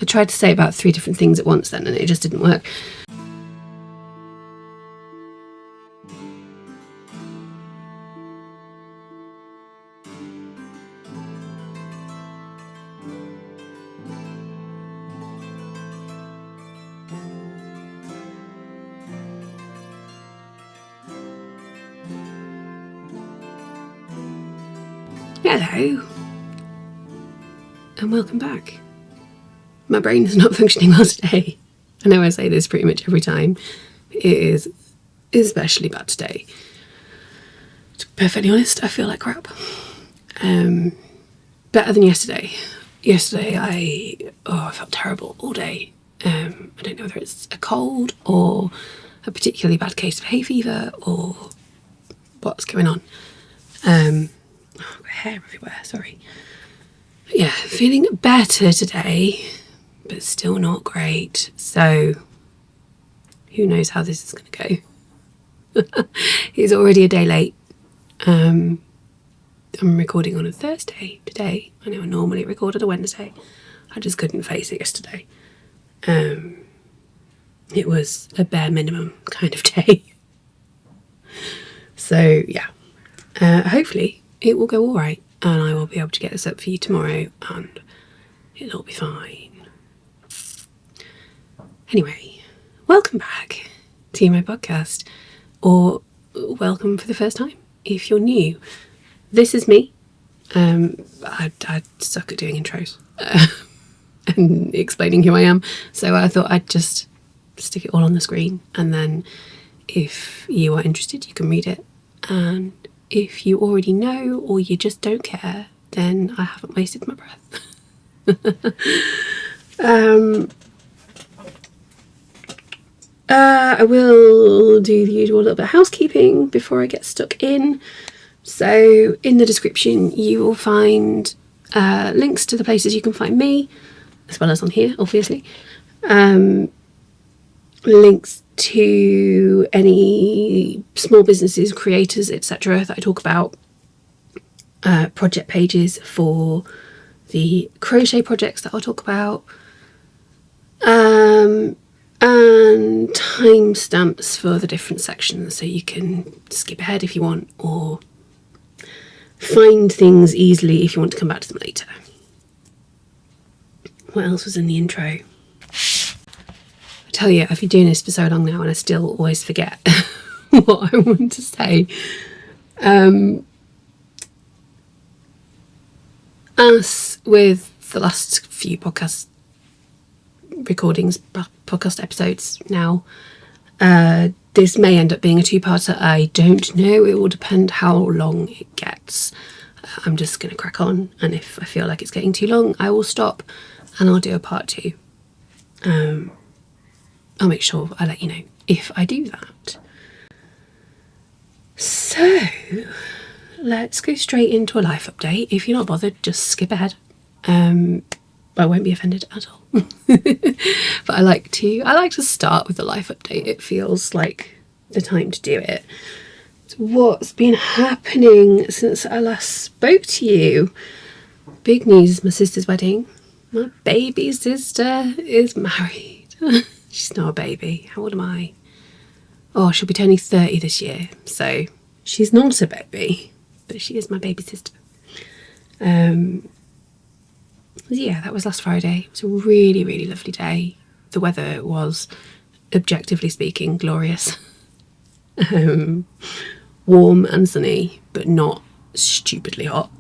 I tried to say about 3 different things at once then, and it just didn't work. Hello, and welcome back. My brain is not functioning well today. I know I say this pretty much every time. It is especially bad today. To be perfectly honest, I feel like crap. Better than yesterday. Yesterday I felt terrible all day. I don't know whether it's a cold or a particularly bad case of hay fever or what's going on. I've got hair everywhere, sorry. But yeah, feeling better today, but still not great. So who knows how this is going to go. It's already a day late. I'm recording on a Thursday today. I know I normally record on a Wednesday. I just couldn't face it yesterday. It was a bare minimum kind of day. So yeah, hopefully it will go all right, and I will be able to get this up for you tomorrow, and it'll all be fine. Anyway, welcome back to my podcast, or welcome for the first time if you're new. This is me. I suck at doing intros and explaining who I am, so I thought I'd just stick it all on the screen, and then if you are interested you can read it, and if you already know or you just don't care, then I haven't wasted my breath. I will do the usual little bit of housekeeping before I get stuck in. So in the description you will find links to the places you can find me, as well as on here, obviously. Links to any small businesses, creators, etc. that I talk about, project pages for the crochet projects that I'll talk about, and timestamps for the different sections, so you can skip ahead if you want, or find things easily if you want to come back to them later. What else was in the intro? I tell you, I've been doing this for so long now and I still always forget what I want to say. As with the last few podcast recordings, podcast episodes now, this may end up being a 2-parter. I don't know. It will depend how long it gets. I'm just going to crack on, and if I feel like it's getting too long, I will stop and I'll do a part 2. I'll make sure I let you know if I do that. So let's go straight into a life update. If you're not bothered, just skip ahead. I won't be offended at all. But I like to start with the life update. It feels like the time to do it. So what's been happening since I last spoke to you? Big news, my sister's wedding. My baby sister is married. She's not a baby. How old am I? Oh, she'll be turning 30 this year. So she's not a baby, but she is my baby sister. Yeah, that was last Friday. It was a really, really lovely day. The weather was, objectively speaking, glorious. Warm and sunny, but not stupidly hot.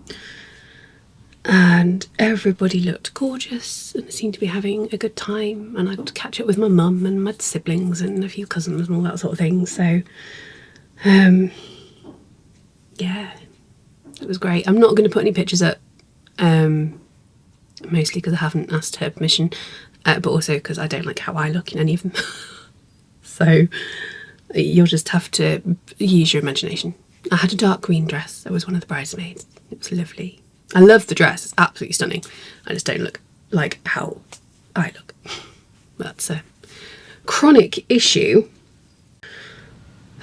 And everybody looked gorgeous and seemed to be having a good time, and I got to catch up with my mum and my siblings and a few cousins and all that sort of thing. So yeah, it was great. I'm not going to put any pictures up, mostly because I haven't asked her permission, but also because I don't like how I look in any of them. So you'll just have to use your imagination. I had a dark green dress. I was one of the bridesmaids. It was lovely. I love the dress, it's absolutely stunning. I just don't look like how I look. That's a chronic issue.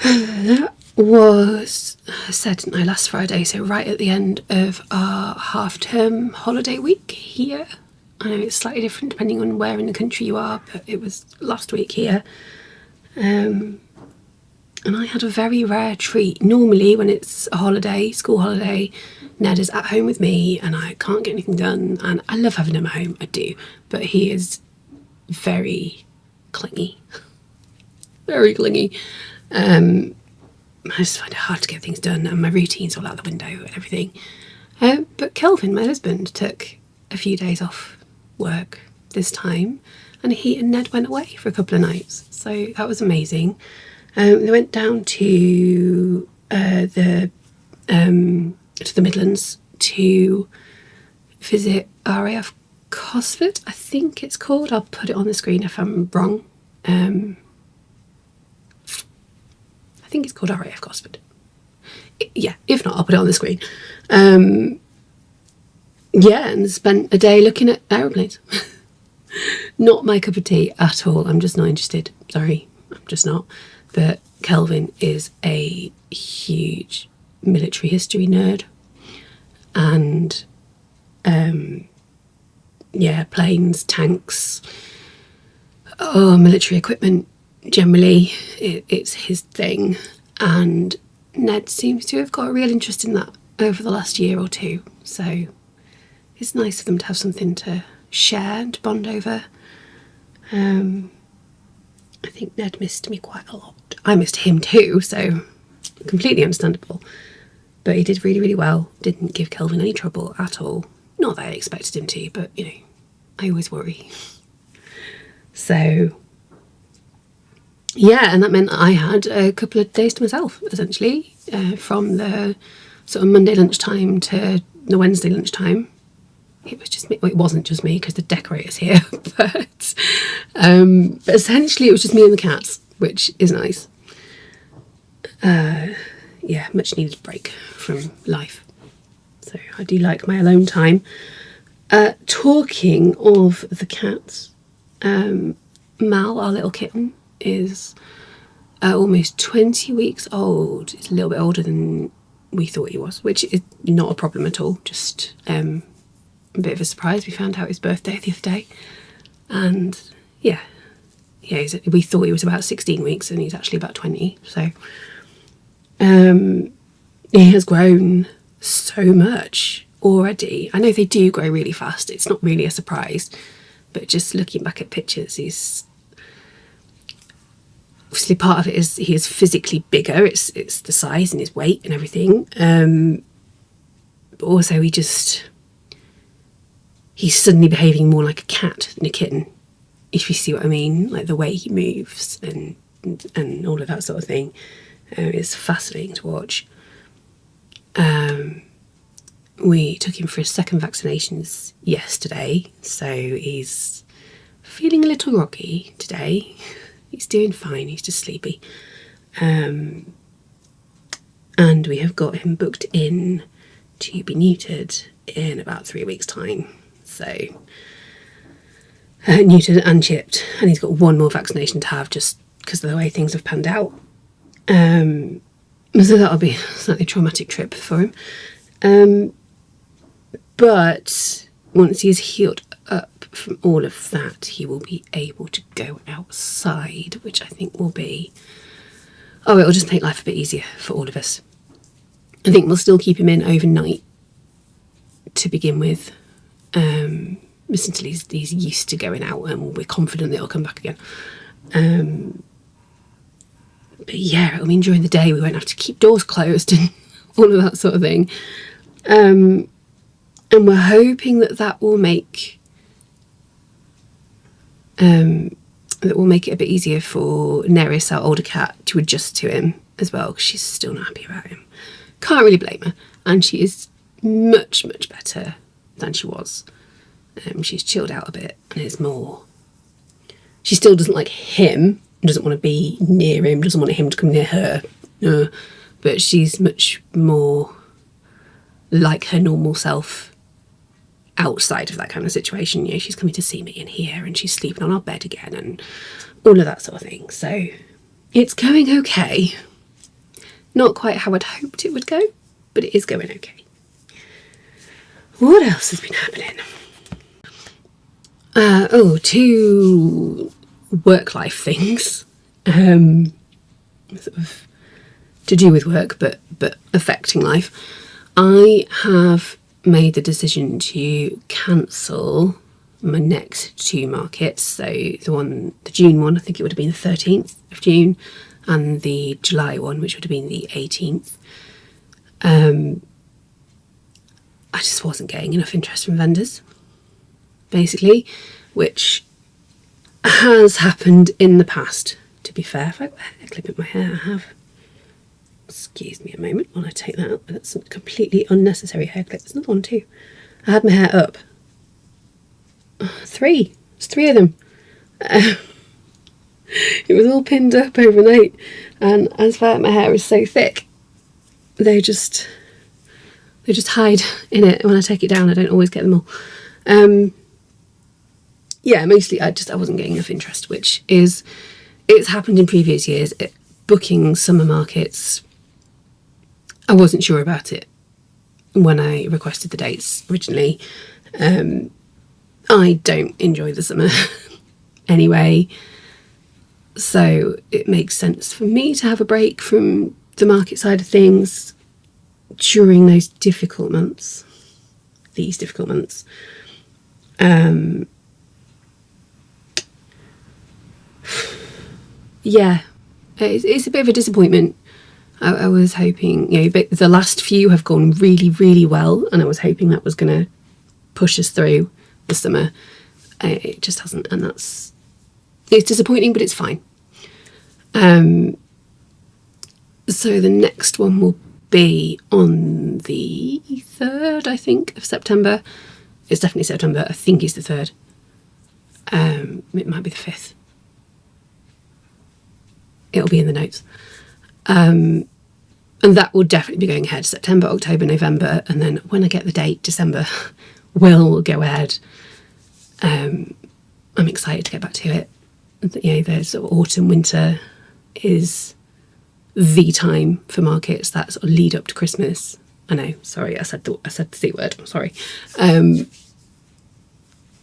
That was said, didn't I, last Friday, so right at the end of our half-term holiday week here. I know it's slightly different depending on where in the country you are, but it was last week here. And I had a very rare treat. Normally when it's a holiday, school holiday, Ned is at home with me and I can't get anything done, and I love having him at home, I do, but he is very clingy. Very clingy. I just find it hard to get things done, and my routine's all out the window and everything. But Kelvin, my husband, took a few days off work this time, and he and Ned went away for a couple of nights, so that was amazing. They went down to the Midlands to visit RAF Cosford, I think it's called. I'll put it on the screen if I'm wrong. I think it's called RAF Cosford. Yeah, if not, I'll put it on the screen. Yeah, and spent a day looking at aeroplanes. Not my cup of tea at all. I'm just not interested. Sorry, I'm just not. But Kelvin is a huge military history nerd. And, yeah, planes, tanks, military equipment, generally, it's his thing. And Ned seems to have got a real interest in that over the last year or two. So it's nice for them to have something to share and to bond over. I think Ned missed me quite a lot. I missed him too, so completely understandable. But he did really, really well. Didn't give Kelvin any trouble at all. Not that I expected him to, but, you know, I always worry. So, yeah, and that meant I had a couple of days to myself, essentially, from the sort of Monday lunchtime to the Wednesday lunchtime. It was just me. Well, it wasn't just me because the decorator's here, but essentially it was just me and the cats, which is nice. Yeah, much needed break from life. So I do like my alone time. Talking of the cats, Mal, our little kitten, is almost 20 weeks old. It's a little bit older than we thought he was, which is not a problem at all. Just a bit of a surprise. We found out his birthday the other day, and yeah, we thought he was about 16 weeks and he's actually about 20. So he has grown so much already. I know they do grow really fast. It's not really a surprise, but just looking back at pictures, he's obviously, part of it is he is physically bigger. It's the size and his weight and everything. But also he's suddenly behaving more like a cat than a kitten, if you see what I mean. Like the way he moves and all of that sort of thing. It's fascinating to watch. We took him for his second vaccinations yesterday, so he's feeling a little groggy today. He's doing fine, he's just sleepy. And we have got him booked in to be neutered in about 3 weeks' time. So, neutered and chipped. And he's got one more vaccination to have just because of the way things have panned out. So that'll be a slightly traumatic trip for him. But once he is healed up from all of that, he will be able to go outside, which I think will be... it'll just make life a bit easier for all of us. I think we'll still keep him in overnight to begin with, just until he's used to going out and we're confident that he'll come back again. But yeah, it'll mean during the day we won't have to keep doors closed and all of that sort of thing. And we're hoping that will make it a bit easier for Neris, our older cat, to adjust to him as well, because she's still not happy about him. Can't really blame her, and she is much, much better than she was. She's chilled out a bit and is more... She still doesn't like him, doesn't want to be near him, doesn't want him to come near her, but she's much more like her normal self outside of that kind of situation. You know, she's coming to see me in here and she's sleeping on our bed again and all of that sort of thing. So it's going okay. Not quite how I'd hoped it would go, but it is going okay. What else has been happening? two work-life things, sort of to do with work, but affecting life. I have made the decision to cancel my next two markets. So the June one, I think it would have been the 13th of June, and the July one, which would have been the 18th. I just wasn't getting enough interest from vendors, basically, which has happened in the past, to be fair. If I got a hair clip in my hair, I have. Excuse me a moment while I take that out. That's a completely unnecessary hair clip. There's another one too. I had my hair up. Three. There's three of them. It was all pinned up overnight, and as far my hair is so thick, they just hide in it. When I take it down, I don't always get them all. Yeah, mostly I wasn't getting enough interest, which is, it's happened in previous years. Booking summer markets, I wasn't sure about it when I requested the dates originally. I don't enjoy the summer anyway, so it makes sense for me to have a break from the market side of things during these difficult months. Yeah, it's a bit of a disappointment. I was hoping, but the last few have gone really, really well, and I was hoping that was going to push us through the summer. It just hasn't, and it's disappointing, but it's fine. So the next one will be on the 3rd, I think, of September. It's definitely September. I think it's the 3rd. It might be the 5th. It'll be in the notes. And that will definitely be going ahead. September, October, November, and then when I get the date, December, will go ahead. I'm excited to get back to it. The sort of autumn, winter is the time for markets that sort of lead up to Christmas. I know, sorry, I said the C word, I'm sorry.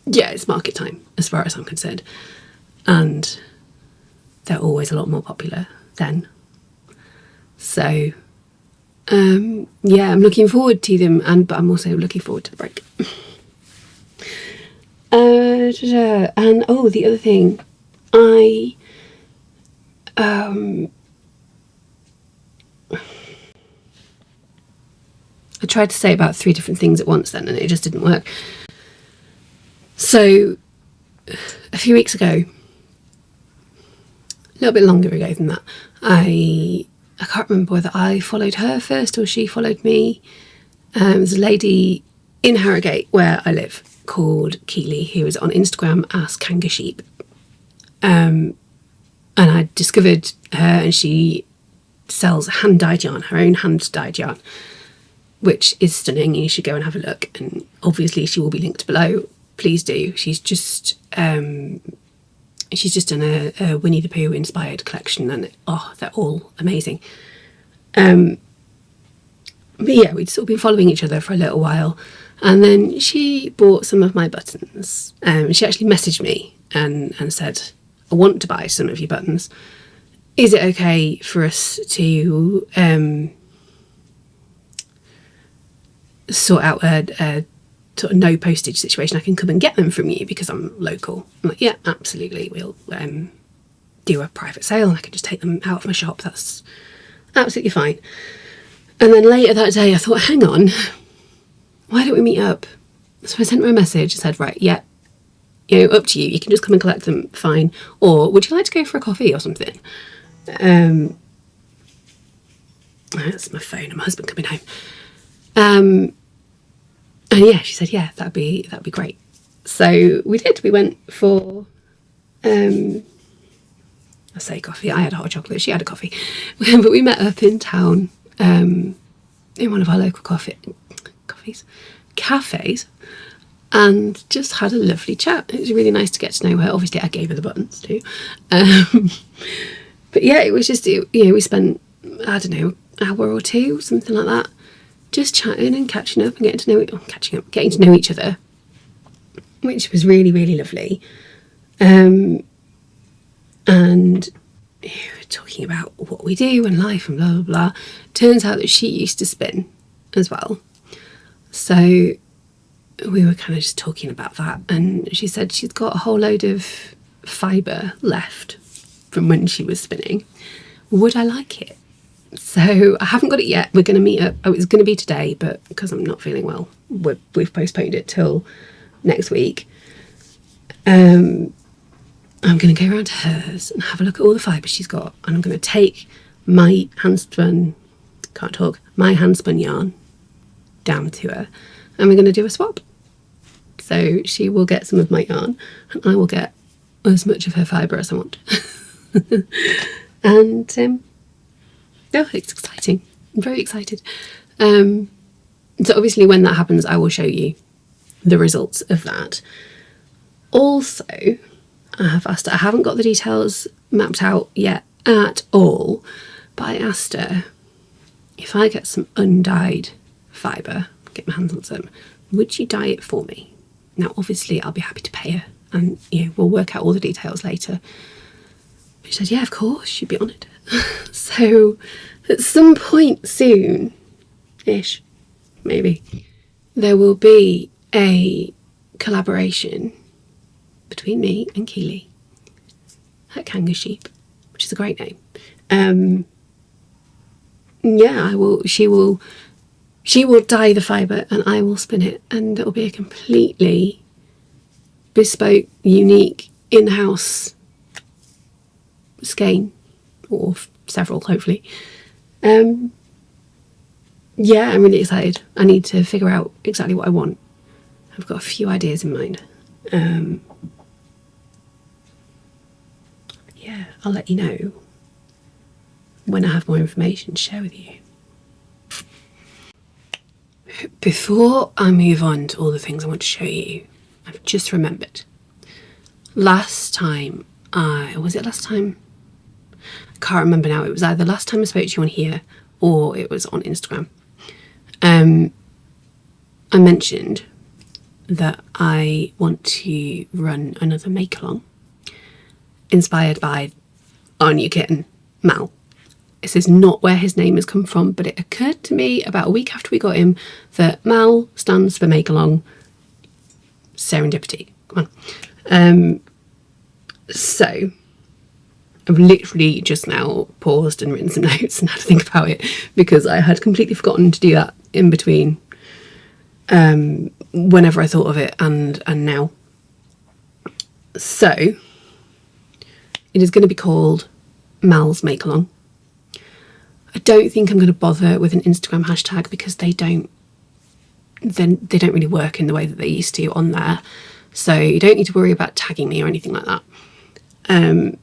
Yeah, it's market time as far as I'm concerned, and they're always a lot more popular then. So yeah, I'm looking forward to them, but I'm also looking forward to the break. And the other thing, I tried to say about 3 different things at once then, and it just didn't work. So a few weeks ago, a little bit longer ago than that, I can't remember whether I followed her first or she followed me. There's a lady in Harrogate where I live called Keely, who is on Instagram as Kanga Sheep. And I discovered her, and she sells hand-dyed yarn, her own hand-dyed yarn, which is stunning. You should go and have a look, and obviously she will be linked below. Please do. She's just done a Winnie the Pooh inspired collection, and they're all amazing. But yeah, we'd sort of been following each other for a little while, and then she bought some of my buttons. She actually messaged me and said, I want to buy some of your buttons. Is it okay for us to sort out a sort of no postage situation? I can come and get them from you because I'm local. I'm like, yeah, absolutely. We'll do a private sale, and I can just take them out of my shop. That's absolutely fine. And then later that day, I thought, hang on, why don't we meet up? So I sent her a message and said, right, yeah, up to you. You can just come and collect them, fine. Or would you like to go for a coffee or something? That's my phone and my husband coming home. And yeah, she said, yeah, that'd be great. So we did. We went for, I say coffee. I had a hot chocolate. She had a coffee. But we met up in town, in one of our local cafes, and just had a lovely chat. It was really nice to get to know her. Obviously, I gave her the buttons too. But yeah, it was just, we spent, I don't know, an hour or two, something like that, just chatting and catching up and getting to know each other. which was really, really lovely. And we were talking about what we do and life and blah, blah, blah. Turns out that she used to spin as well. So we were kind of just talking about that. And she said she's got a whole load of fibre left from when she was spinning. Would I like it? So I haven't got it yet. We're going to meet up. Oh, it's going to be today, but because I'm not feeling well, we've postponed it till next week. I'm going to go around to hers and have a look at all the fibre she's got, and I'm going to take my handspun yarn down to her, and we're going to do a swap. So she will get some of my yarn and I will get as much of her fibre as I want. And oh, it's exciting. I'm very excited. So obviously when that happens, I will show you the results of that. Also, I have asked her, I haven't got the details mapped out yet at all, but I asked her if I get some undyed fibre, get my hands on some, would you dye it for me? Now, obviously, I'll be happy to pay her, and we'll work out all the details later. She said, yeah, of course, she'd be honoured. So, at some point soon-ish, maybe, there will be a collaboration between me and Keely at Kanga Sheep, which is a great name. She will dye the fibre and I will spin it, and it'll be a completely bespoke, unique, in-house skein, or several, hopefully. I'm really excited. I need to figure out exactly what I want. I've got a few ideas in mind. I'll let you know when I have more information to share with you. Before I move on to all the things I want to show you, I've just remembered. Last time I can't remember now. It was either last time I spoke to you on here or it was on Instagram. I mentioned that I want to run another make-along inspired by our new kitten, Mal. This is not where his name has come from, but it occurred to me about a week after we got him that Mal stands for make-along. Serendipity. Come on. So I've literally just now paused and written some notes and had to think about it because I had completely forgotten to do that in between whenever I thought of it and now. So it is going to be called Mal's Make-Along. I don't think I'm going to bother with an Instagram hashtag because they don't really work in the way that they used to on there. So you don't need to worry about tagging me or anything like that. I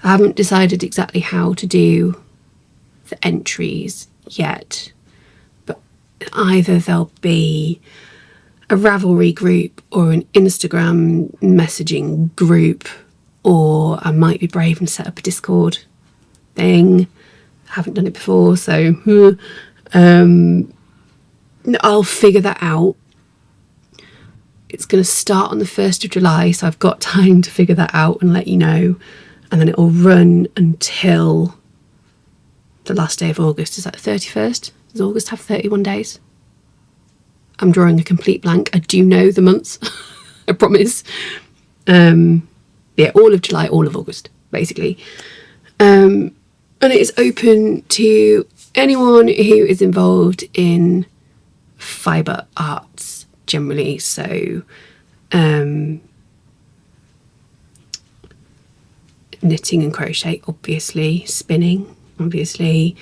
haven't decided exactly how to do the entries yet, but either there'll be a Ravelry group or an Instagram messaging group, or I might be brave and set up a Discord thing. I haven't done it before, so I'll figure that out. It's going to start on the 1st of July, so I've got time to figure that out and let you know. And then it'll run until the last day of August. Is that the 31st? Does August have 31 days? I'm drawing a complete blank. I do know the months, I promise. All of July, all of August, basically. And it is open to anyone who is involved in fibre arts generally. So knitting and crochet, obviously, spinning, obviously,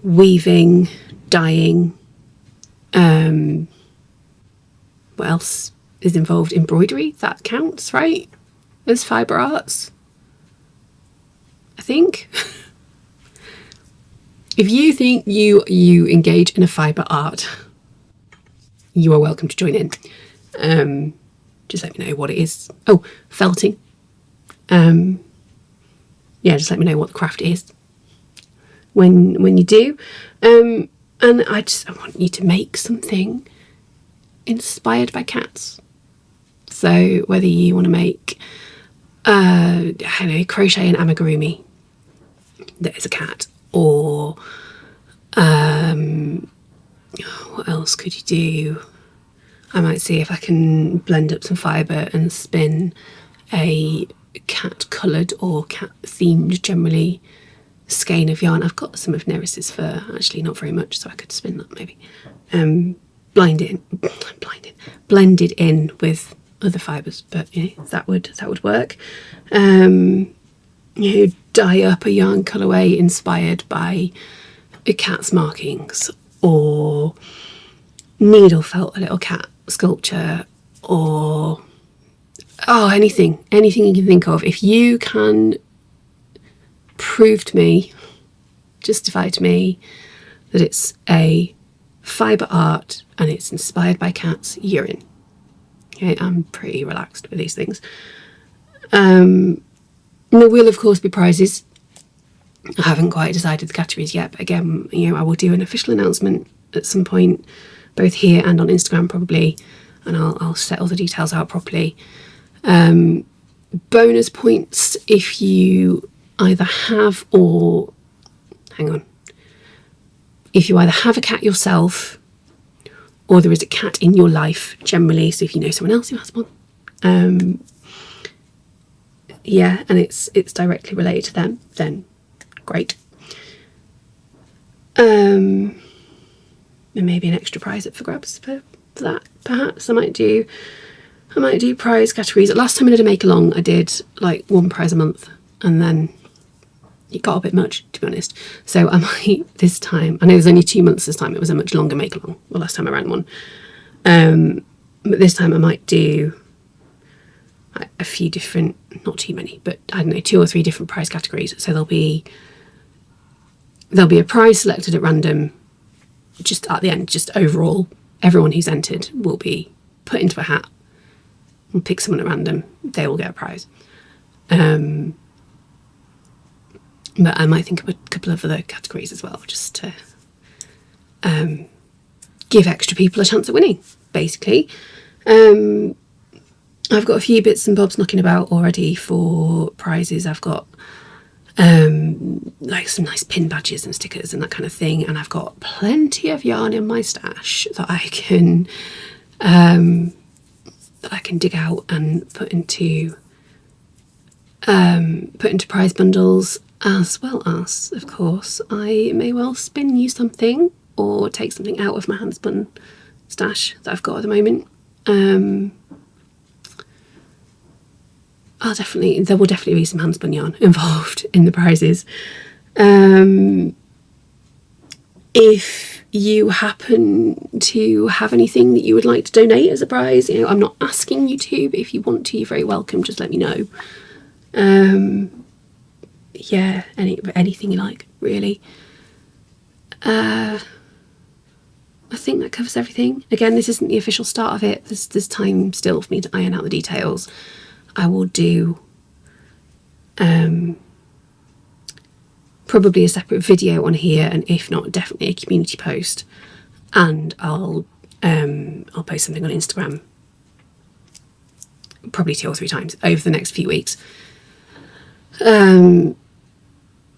weaving, dyeing. What else is involved? Embroidery, that counts, right? As fibre arts, I think. If you think you engage in a fibre art, you are welcome to join in. Just let me know what it is. Oh, felting. Just let me know what the craft is when you do. And I want you to make something inspired by cats. So whether you want to make, I don't know, crochet an amigurumi that is a cat, or what else could you do? I might see if I can blend up some fibre and spin a cat coloured or cat themed generally skein of yarn. I've got some of Neris's fur, actually not very much, so I could spin that maybe. Blended in with other fibres, but you know, that would work. You know, dye up a yarn colourway inspired by a cat's markings, or needle felt a little cat sculpture, or anything you can think of. If you can prove to me, justify to me that it's a fibre art and it's inspired by cats, you're in. Okay, I'm pretty relaxed with these things. There will of course be prizes. I haven't quite decided the categories yet, but again, you know, I will do an official announcement at some point, both here and on Instagram probably, and I'll set all the details out properly. Bonus points if you either have or if you either have a cat yourself or there is a cat in your life generally, so if you know someone else who has one, and it's directly related to them, then great. And maybe an extra prize up for grabs for that, perhaps. I might do prize categories. Last time I did a make along, I did like one prize a month, and then it got a bit much, to be honest. So I might this time, I know it was only 2 months this time, it was a much longer make along, the last time I ran one. But this time I might do a few different, not too many, but I don't know, 2 or 3 different prize categories. So there'll be a prize selected at random, just at the end, just overall, everyone who's entered will be put into a hat. We'll pick someone at random, they will get a prize. But I might think of a couple of other categories as well, just to give extra people a chance at winning, basically. I've got a few bits and bobs knocking about already for prizes. I've got like some nice pin badges and stickers and that kind of thing, and I've got plenty of yarn in my stash that I can dig out and put into prize bundles, as well as, of course, I may well spin you something or take something out of my hand spun stash that I've got at the moment. There will definitely be some hand spun yarn involved in the prizes. If you happen to have anything that you would like to donate as a prize, you know, I'm not asking you to, but if you want to, you're very welcome. Just let me know. Anything you like, really. I think that covers everything. Again, this isn't the official start of it. There's time still for me to iron out the details. I will do probably a separate video on here, and if not, definitely a community post. And I'll post something on Instagram probably 2 or 3 times over the next few weeks.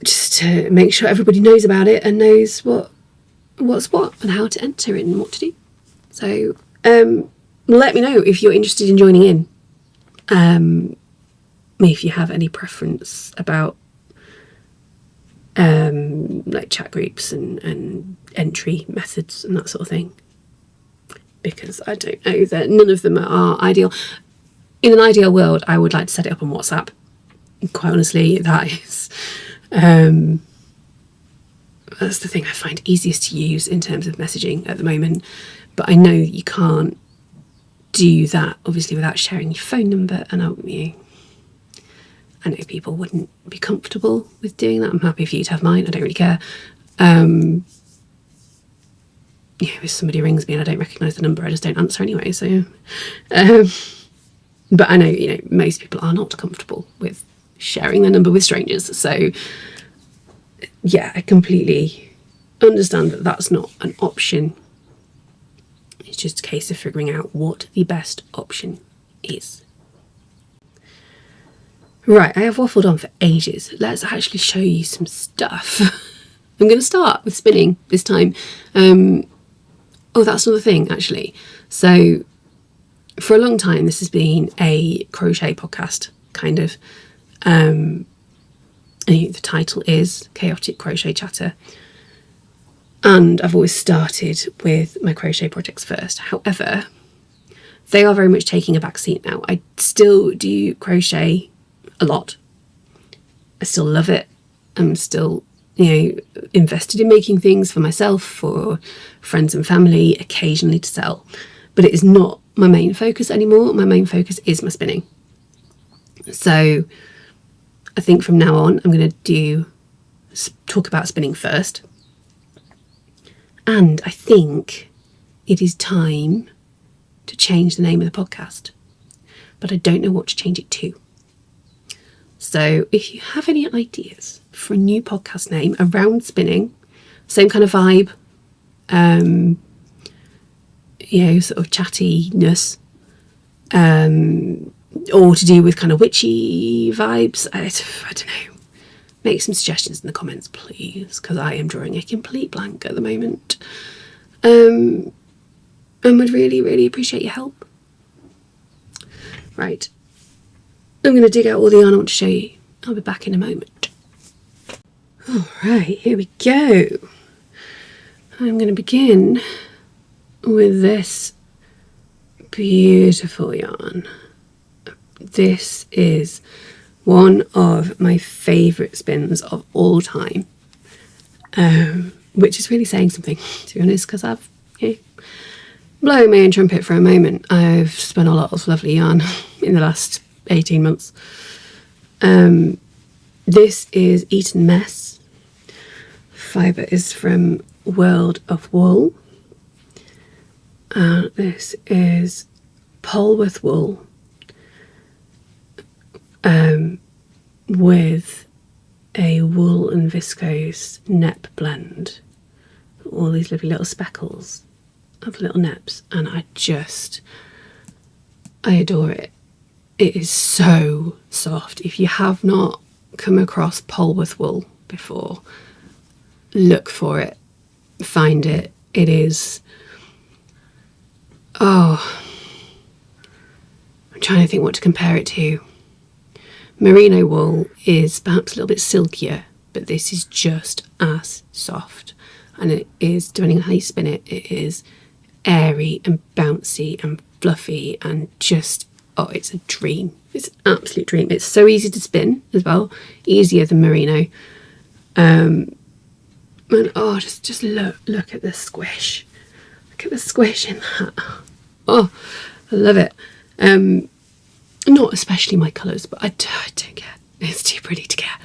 Just to make sure everybody knows about it and knows what's what and how to enter it and what to do. So let me know if you're interested in joining in. If you have any preference about like chat groups and entry methods and that sort of thing, because I don't know that none of them are ideal. In an ideal world, I would like to set it up on WhatsApp. Quite honestly, that is that's the thing I find easiest to use in terms of messaging at the moment. But I know that you can't do that obviously without sharing your phone number, and I know people wouldn't be comfortable with doing that. I'm happy for you to have mine, I don't really care. If somebody rings me and I don't recognise the number, I just don't answer anyway. So but I know, most people are not comfortable with sharing their number with strangers, so yeah, I completely understand that that's not an option. It's just a case of figuring out what the best option is. Right, I have waffled on for ages. Let's actually show you some stuff. I'm going to start with spinning this time. Oh, that's another thing, actually. So, for a long time, this has been a crochet podcast, kind of. I think the title is Chaotic Crochet Chatter. And I've always started with my crochet projects first. However, they are very much taking a back seat now. I still do crochet a lot. I still love it. I'm still, invested in making things for myself, for friends and family, occasionally to sell. But it is not my main focus anymore. My main focus is my spinning. So I think from now on, I'm going to talk about spinning first. And I think it is time to change the name of the podcast. But I don't know what to change it to. So if you have any ideas for a new podcast name around spinning, same kind of vibe, sort of chattiness, or to do with kind of witchy vibes, I don't know. Make some suggestions in the comments, please, because I am drawing a complete blank at the moment. And would really, really appreciate your help. Right. I'm going to dig out all the yarn I want to show you. I'll be back in a moment. All right, here we go. I'm going to begin with this beautiful yarn. This is one of my favourite spins of all time, which is really saying something, to be honest, because I've blown my own trumpet for a moment. I've spun a lot of lovely yarn in the last 18 months. This is Eton Mess. Fibre is from World of Wool. This is Polwarth wool with a wool and viscose nep blend. All these lovely little speckles of little neps, and I adore it. It is so soft. If you have not come across Polwarth wool before, look for it, find it. It is, I'm trying to think what to compare it to. Merino wool is perhaps a little bit silkier, but this is just as soft. And it is, depending on how you spin it, it is airy and bouncy and fluffy and just, it's a dream. It's an absolute dream. It's so easy to spin as well, easier than merino. And just look at the squish. Look at the squish in that. Oh, I love it. Not especially my colours, but I don't care. It's too pretty to care.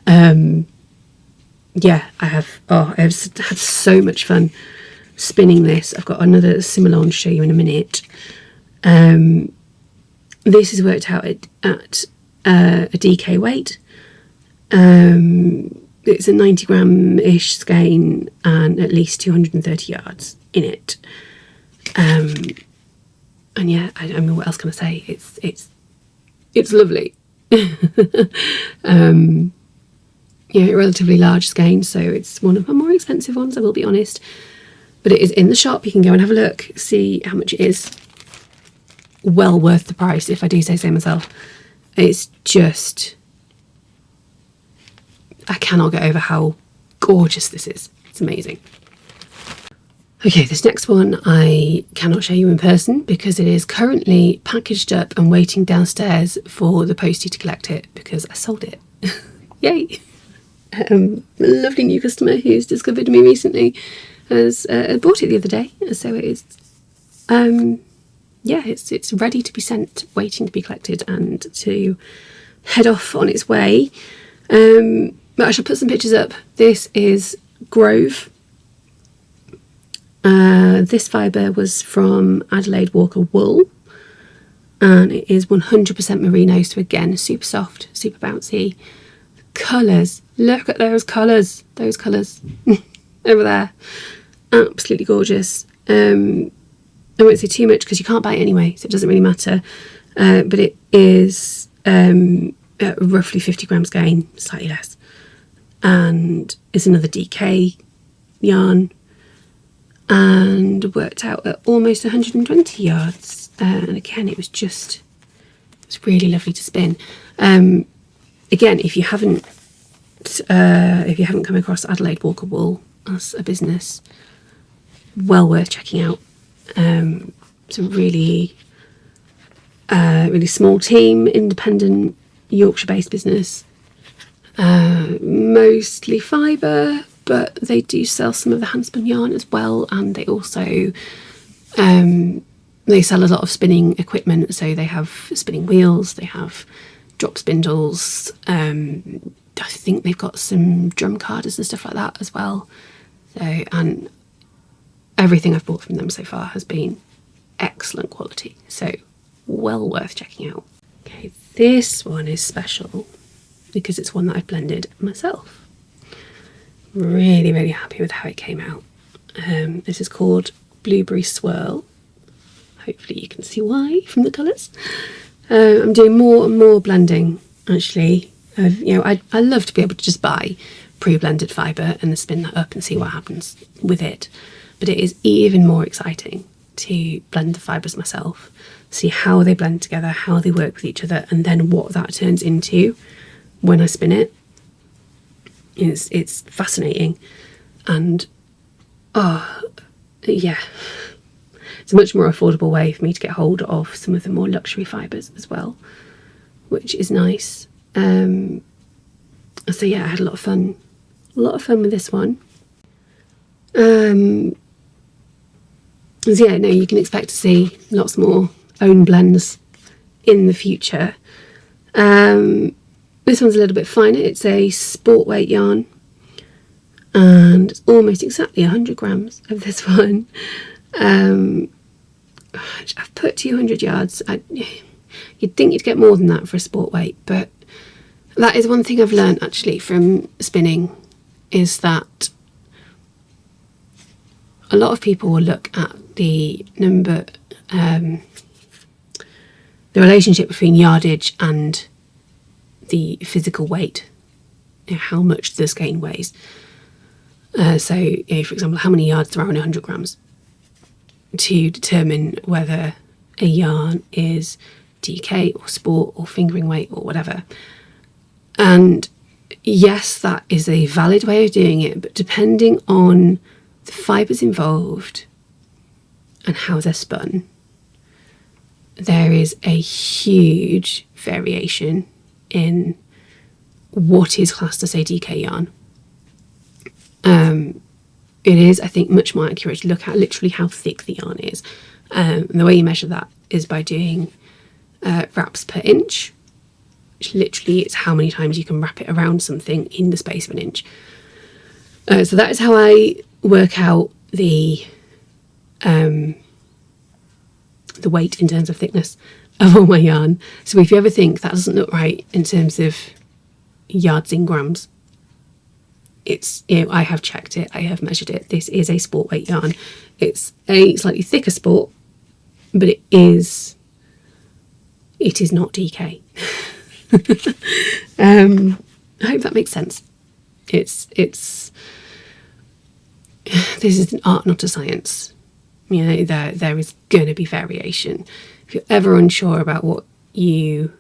I have had so much fun spinning this. I've got another similar one to show you in a minute. This is worked out at a DK weight. It's a 90 gram-ish skein and at least 230 yards in it. I mean, what else can I say? It's lovely. A relatively large skein, so it's one of my more expensive ones, I will be honest. But it is in the shop. You can go and have a look, see how much it is. Well worth the price, if I do say so myself. It's just, I cannot get over how gorgeous this is. It's amazing. Okay, this next one I cannot show you in person because it is currently packaged up and waiting downstairs for the postie to collect it because I sold it. Yay! A lovely new customer who's discovered me recently has bought it the other day, so it is it's ready to be sent, waiting to be collected and to head off on its way. But I shall put some pictures up. This is Grove. This fibre was from Adelaide Walker wool, and it is 100% merino, so again super soft, super bouncy. Colours, look at those colours. over there. Absolutely gorgeous. I won't say too much because you can't buy it anyway, so it doesn't really matter. But it is roughly 50 grams gain, slightly less. And it's another DK yarn, and worked out at almost 120 yards. And again, it was really lovely to spin. Again, if you haven't come across Adelaide Walker Wool as a business, well worth checking out. It's a really small team, independent, Yorkshire-based business. Mostly fibre, but they do sell some of the handspun yarn as well, and they also they sell a lot of spinning equipment. So they have spinning wheels, they have drop spindles. I think they've got some drum carders and stuff like that as well. So, and everything I've bought from them so far has been excellent quality, so well worth checking out. Okay, this one is special because it's one that I've blended myself. Really, really happy with how it came out. This is called Blueberry Swirl. Hopefully you can see why from the colours. I'm doing more and more blending, actually. I love to be able to just buy pre-blended fibre and then spin that up and see what happens with it. But it is even more exciting to blend the fibres myself, see how they blend together, how they work with each other, and then what that turns into when I spin it. It's fascinating. And yeah, it's a much more affordable way for me to get hold of some of the more luxury fibres as well, which is nice. So yeah, I had a lot of fun with this one. So yeah, no, you can expect to see lots more own blends in the future. This one's a little bit finer. It's a sport weight yarn, and it's almost exactly 100 grams of this one. I've put 200 yards. You'd think you'd get more than that for a sport weight, but that is one thing I've learned actually from spinning, is that a lot of people will look at the number, the relationship between yardage and the physical weight, how much the skein weighs. So, for example, how many yards there are in 100 grams, to determine whether a yarn is DK or sport or fingering weight or whatever. And yes, that is a valid way of doing it, but depending on the fibres involved and how they're spun, there is a huge variation in what is classed as a DK yarn. It is, I think, much more accurate to look at literally how thick the yarn is. And the way you measure that is by doing wraps per inch, which literally is how many times you can wrap it around something in the space of an inch. So that is how I work out the weight in terms of thickness of all my yarn. So if you ever think that doesn't look right in terms of yards in grams, it's, I have checked it, I have measured it. This is a sport weight yarn. It's a slightly thicker sport, but it is not DK. I hope that makes sense. This is an art, not a science. There is going to be variation. If you're ever unsure about what you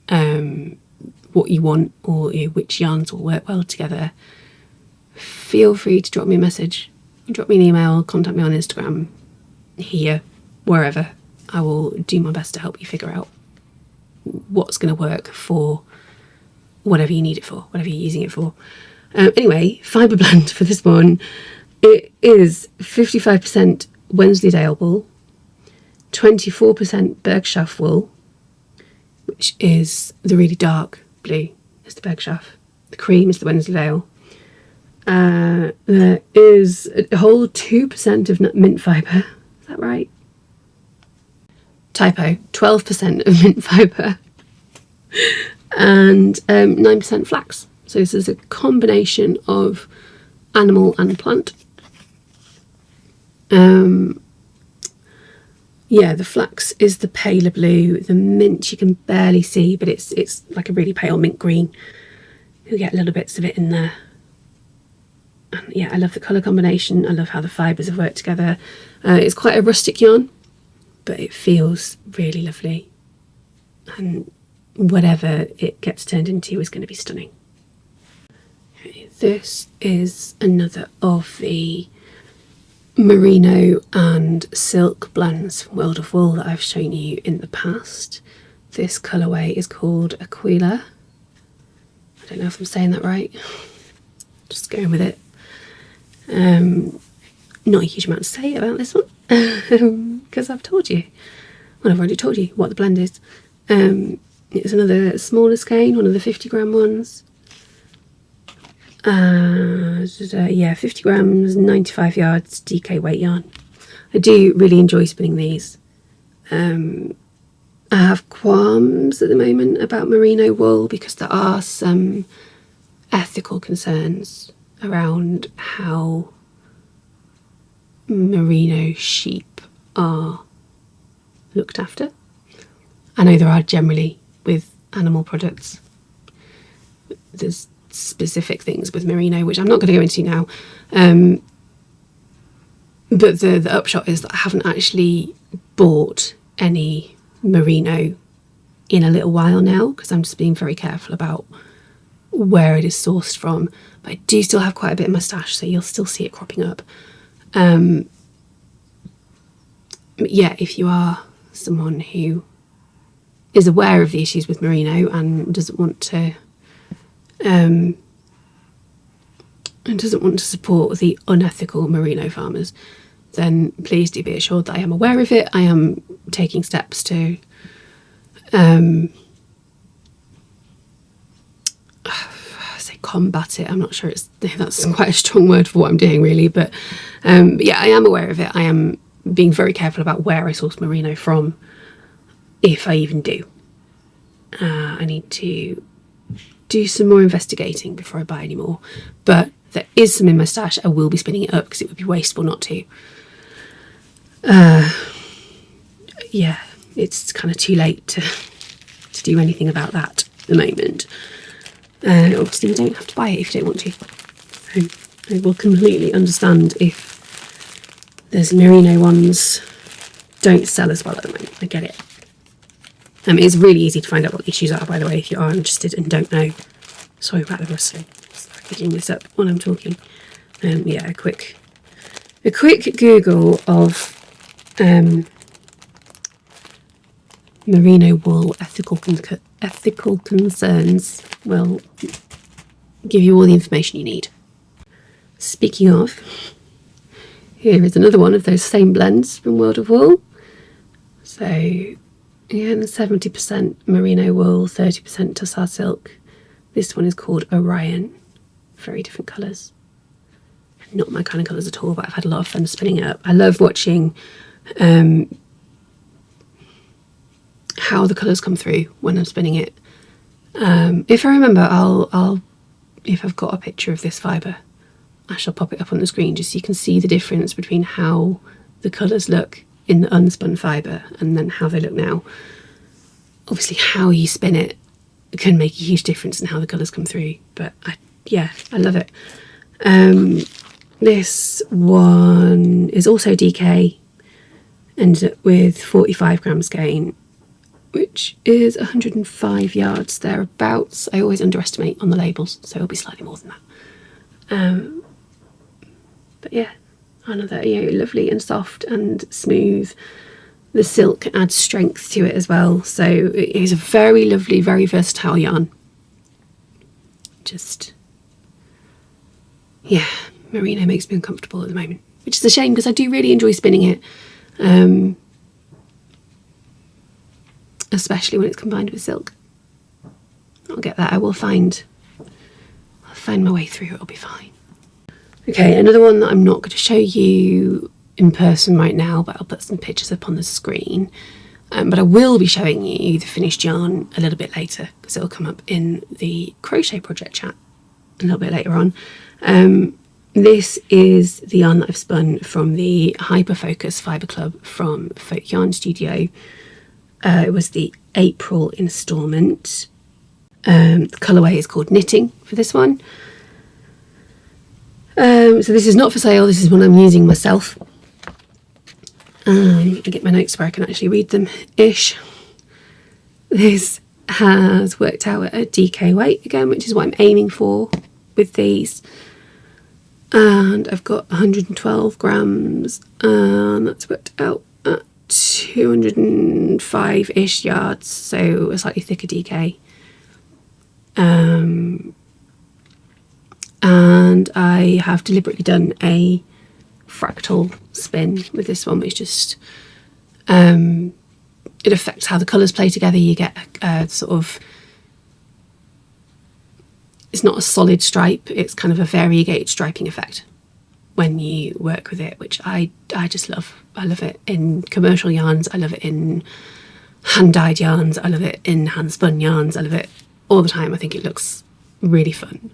want, or which yarns will work well together, feel free to drop me a message, drop me an email, contact me on Instagram, here, wherever. I will do my best to help you figure out what's going to work for whatever you need it for, whatever you're using it for. Anyway, fibre blend for this one, it is 55% Wensleydale wool, 24% Bergschaft wool, which is the really dark blue, is the Bergschaft. The cream is the Wensleydale. There is a whole 2% of mint fibre. Is that right? Typo. 12% of mint fibre. And 9% flax. So this is a combination of animal and plant. Yeah, the flax is the paler blue. The mint you can barely see, but it's like a really pale mint green. You'll get little bits of it in there. And yeah, I love the colour combination. I love how the fibres have worked together. It's quite a rustic yarn, but it feels really lovely. And whatever it gets turned into is going to be stunning. Okay, this is another of the merino and silk blends from World of Wool that I've shown you in the past. This colourway is called Aquila. I don't know if I'm saying that right. Just going with it. Not a huge amount to say about this one because I've told you. Well, I've already told you what the blend is. It's another smaller skein, one of the 50-gram ones. Yeah, 50 grams, 95 yards, DK weight yarn. I do really enjoy spinning these. I have qualms at the moment about merino wool because there are some ethical concerns around how merino sheep are looked after. I know there are generally with animal products. There's specific things with merino, which I'm not going to go into now. But the upshot is that I haven't actually bought any merino in a little while now because I'm just being very careful about where it is sourced from. But I do still have quite a bit of moustache, so you'll still see it cropping up. But yeah, if you are someone who is aware of the issues with merino and doesn't want to support the unethical merino farmers, then please do be assured that I am aware of it. I am taking steps to say combat it. I'm not sure that's quite a strong word for what I'm doing really, but yeah, I am aware of it. I am being very careful about where I source merino from, if I even do. I need to do some more investigating before I buy any more, but there is some in my stash. I will be spinning it up because it would be wasteful not to. Yeah, it's kind of too late to do anything about that at the moment. Obviously you don't have to buy it if you don't want to. I will completely understand if there's merino ones don't sell as well at the moment. I get it. It's really easy to find out what the issues are, by the way, if you are interested and don't know. Sorry about the rustling. Just picking this up while I'm talking. Yeah, a quick Google of merino wool ethical concerns will give you all the information you need. Speaking of, here is another one of those same blends from World of Wool. So again, 70% merino wool, 30% tussar silk. This one is called Orion. Very different colours. Not my kind of colours at all, but I've had a lot of fun spinning it up. I love watching how the colours come through when I'm spinning it. If I remember, I'll if I've got a picture of this fibre, I shall pop it up on the screen just so you can see the difference between how the colours look in the unspun fibre and then how they look now. Obviously how you spin it can make a huge difference in how the colours come through, but I love it. This one is also DK, ended up with 45 grams gain, which is 105 yards thereabouts. I always underestimate on the labels, so it'll be slightly more than that. But yeah, another lovely and soft and smooth. The silk adds strength to it as well, so it is a very lovely, very versatile yarn. Just, yeah, merino makes me uncomfortable at the moment, which is a shame because I do really enjoy spinning it, especially when it's combined with silk. I'll get that. I'll find my way through. It'll be fine. Okay, another one that I'm not going to show you in person right now, but I'll put some pictures up on the screen. But I will be showing you the finished yarn a little bit later because it'll come up in the crochet project chat a little bit later on. This is the yarn that I've spun from the Hyperfocus Fibre Club from Folk Yarn Studio. It was the April instalment. The colourway is called Knitting for this one. So this is not for sale, this is one I'm using myself. I get my notes where I can actually read them ish. This has worked out at a DK weight again, which is what I'm aiming for with these. And I've got 112 grams, and that's worked out at 205-ish yards, so a slightly thicker DK. And I have deliberately done a fractal spin with this one, which just it affects how the colours play together. You get a sort of, it's not a solid stripe, it's kind of a variegated striping effect when you work with it, which I just love. I love it in commercial yarns, I love it in hand-dyed yarns, I love it in hand-spun yarns, I love it all the time. I think it looks really fun.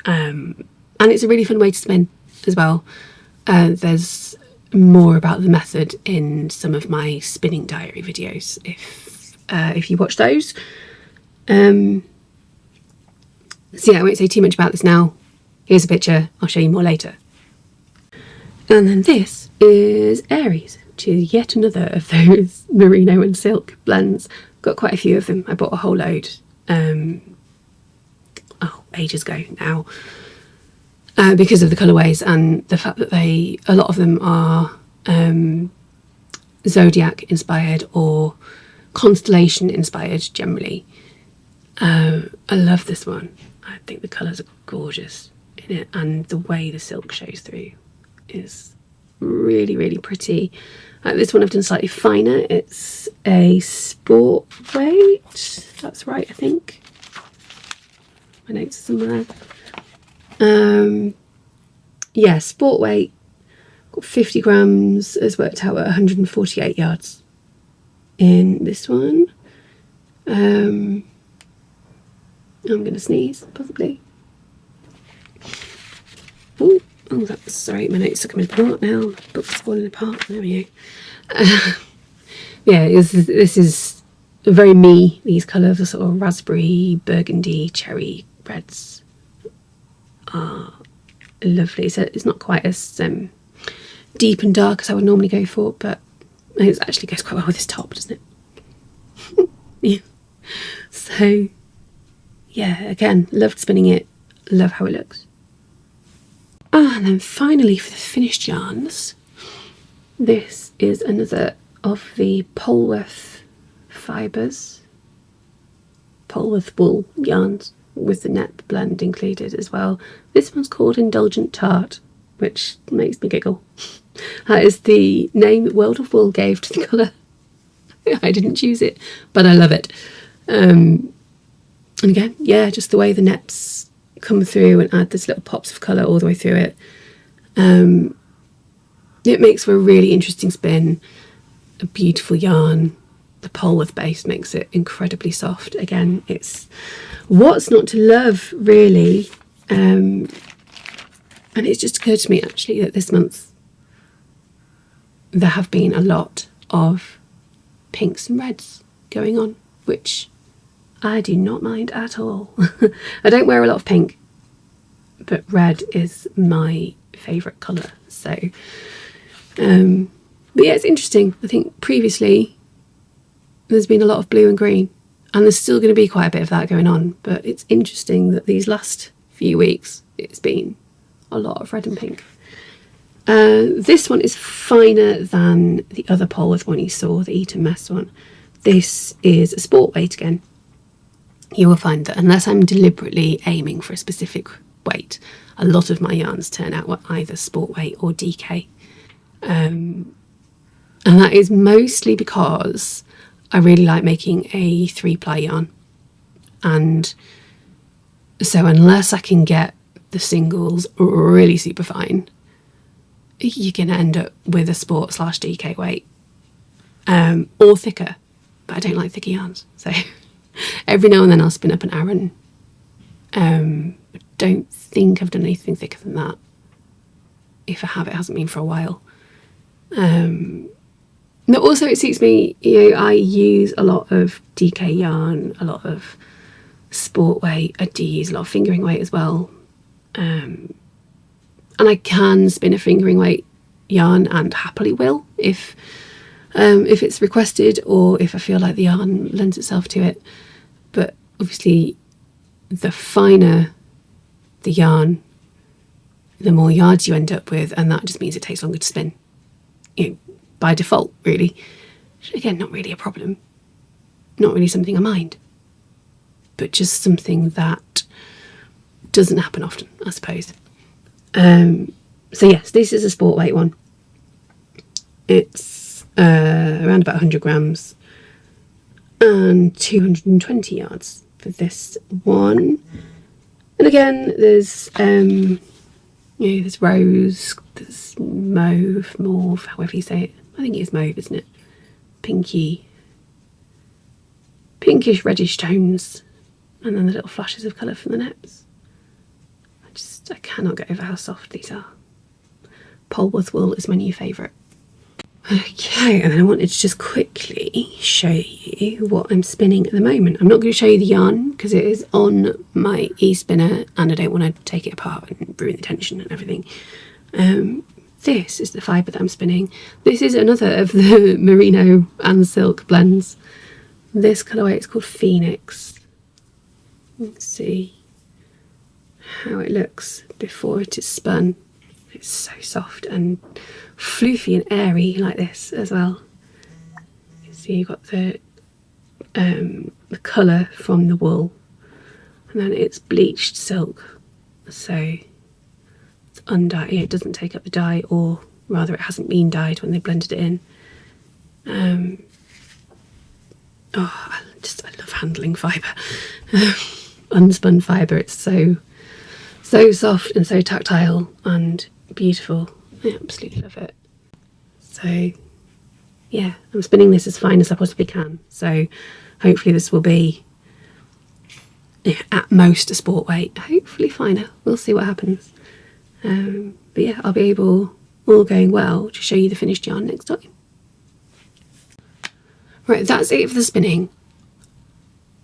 And it's a really fun way to spin as well. There's more about the method in some of my spinning diary videos if you watch those. So yeah, I won't say too much about this now. Here's a picture, I'll show you more later. And then this is Aries, which is yet another of those merino and silk blends. Got quite a few of them. I bought a whole load ages ago now, because of the colourways and the fact that a lot of them are zodiac inspired or constellation inspired generally. I love this one. I think the colours are gorgeous in it, and the way the silk shows through is really, really pretty. This one I've done slightly finer. It's a sport weight. That's right, I think. My notes are somewhere there. Yeah, sport weight. Got 50 grams. Has worked out at 148 yards in this one. I'm going to sneeze, possibly. Oh, that's sorry, my notes are coming apart now. The book's falling apart. There we go. Yeah, this is very me. These colours are sort of raspberry, burgundy, cherry reds are lovely. So it's not quite as deep and dark as I would normally go for, but it actually goes quite well with this top, doesn't it? Yeah. So yeah, again, loved spinning it, love how it looks. And then finally for the finished yarns, this is another of the Polworth fibres, Polworth wool yarns with the net blend included as well. This one's called Indulgent Tart, which makes me giggle. That is the name that World of Wool gave to the colour. I didn't choose it, but I love it. And again, yeah, just the way the nets come through and add this little pops of colour all the way through it. It makes for a really interesting spin, a beautiful yarn. The Polworth base makes it incredibly soft. Again, it's what's not to love, really. And it's just occurred to me actually that this month there have been a lot of pinks and reds going on, which I do not mind at all. I don't wear a lot of pink, but red is my favourite colour. So, but yeah, it's interesting. I think previously there's been a lot of blue and green, and there's still going to be quite a bit of that going on. But it's interesting that these last few weeks it's been a lot of red and pink. This one is finer than the other Polworth one you saw, the Eton Mess one. This is a sport weight again. You will find that unless I'm deliberately aiming for a specific weight, a lot of my yarns turn out either sport weight or DK. And that is mostly because I really like making a 3-ply yarn. And so unless I can get the singles really super fine, you're going to end up with a sport / DK weight, or thicker. But I don't like thicker yarns. So every now and then I'll spin up an Aran. I don't think I've done anything thicker than that. if I have, it hasn't been for a while. But also it suits me, I use a lot of DK yarn, a lot of sport weight. I do use a lot of fingering weight as well. And I can spin a fingering weight yarn and happily will if it's requested or if I feel like the yarn lends itself to it. But obviously the finer the yarn, the more yards you end up with, and that just means it takes longer to spin, by default, really. Again, not really a problem, not really something I mind, but just something that doesn't happen often, I suppose. So yes, this is a sport weight one. It's around about 100 grams and 220 yards for this one. And again, there's there's rose, there's mauve, however you say it. I think it's mauve, isn't it? Pinkish reddish tones, and then the little flashes of colour from the nets. I cannot get over how soft these are. Polwarth wool is my new favourite. Okay, and then I wanted to just quickly show you what I'm spinning at the moment. I'm not going to show you the yarn because it is on my e-spinner and I don't want to take it apart and ruin the tension and everything. This is the fibre that I'm spinning. This is another of the merino and silk blends. This colourway is called Phoenix. Let's see how it looks before it is spun. It's so soft and floofy and airy like this as well. You can see you've got the colour from the wool, and then it's bleached silk, so it's undyed. It doesn't take up the dye, or rather it hasn't been dyed when they blended it in. I love handling fibre. Unspun fibre, it's so soft and so tactile and beautiful. I absolutely love it. So yeah, I'm spinning this as fine as I possibly can, so hopefully this will be at most a sport weight, hopefully finer. We'll see what happens. But yeah, I'll be able, all going well, to show you the finished yarn next time. Right, that's it for the spinning.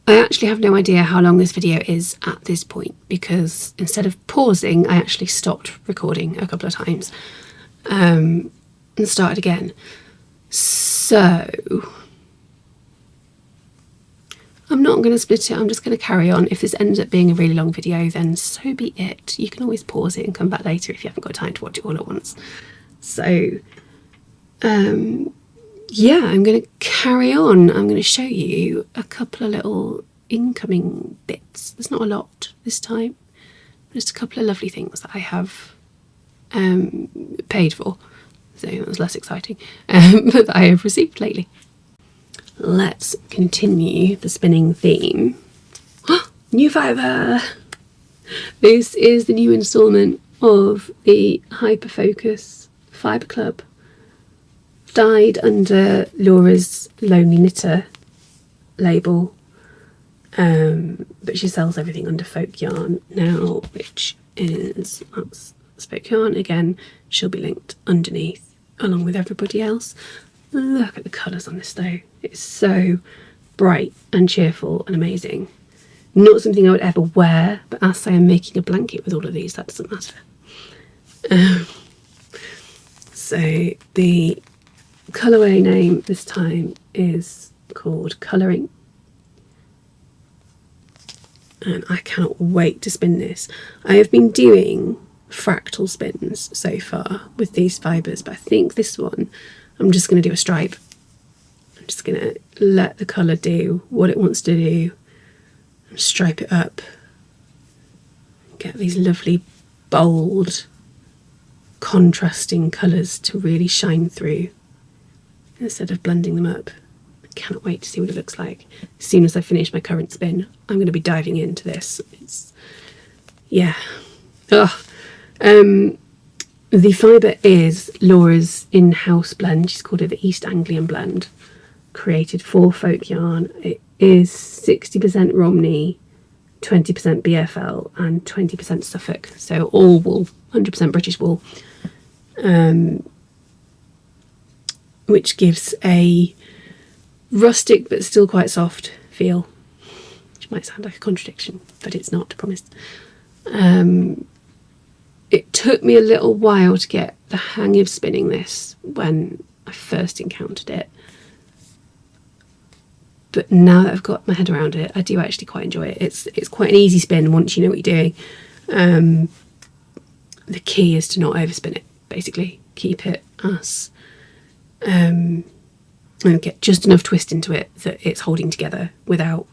I actually have no idea how long this video is at this point, because instead of pausing, I actually stopped recording a couple of times and started again. So I'm not going to split it, I'm just going to carry on. If this ends up being a really long video, then so be it. You can always pause it and come back later if you haven't got time to watch it all at once. So yeah, I'm going to carry on. I'm going to show you a couple of little incoming bits. There's not a lot this time. Just a couple of lovely things that I have paid for. So that was less exciting, but that I have received lately. Let's continue the spinning theme. New fibre! This is the new instalment of the Hyperfocus Fibre Club, dyed under Laura's Lonely Knitter label, but she sells everything under Folk Yarn now, which is, that's Folk Yarn. Again, she'll be linked underneath along with everybody else. Look at the colours on this though, it's so bright and cheerful and amazing. Not something I would ever wear, but as I am making a blanket with all of these, that doesn't matter. So the colourway name this time is called Colouring, and I cannot wait to spin this. I have been doing fractal spins so far with these fibres, but I think this one I'm just going to do a stripe. I'm just going to let the colour do what it wants to do and stripe it up, get these lovely bold contrasting colours to really shine through instead of blending them up. I cannot wait to see what it looks like. As soon as I finish my current spin, I'm going to be diving into this. It's, yeah. The fibre is Laura's in-house blend. She's called it the East Anglian blend, created for Folk Yarn. It is 60% Romney, 20% BFL and 20% Suffolk, so all wool, 100% British wool. which gives a rustic but still quite soft feel, which might sound like a contradiction, but it's not, I promise. It took me a little while to get the hang of spinning this when I first encountered it, but now that I've got my head around it, I do actually quite enjoy it. It's quite an easy spin once you know what you're doing. The key is to not overspin it, basically. Keep it as and get just enough twist into it that it's holding together without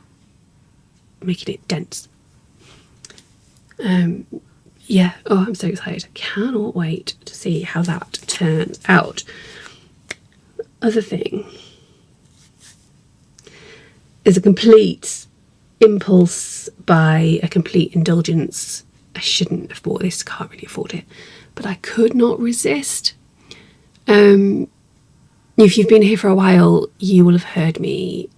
making it dense. Yeah, oh, I'm so excited. I cannot wait to see how that turns out. The other thing is a complete impulse by a complete indulgence. I shouldn't have bought this, can't really afford it, but I could not resist. If you've been here for a while, you will have heard me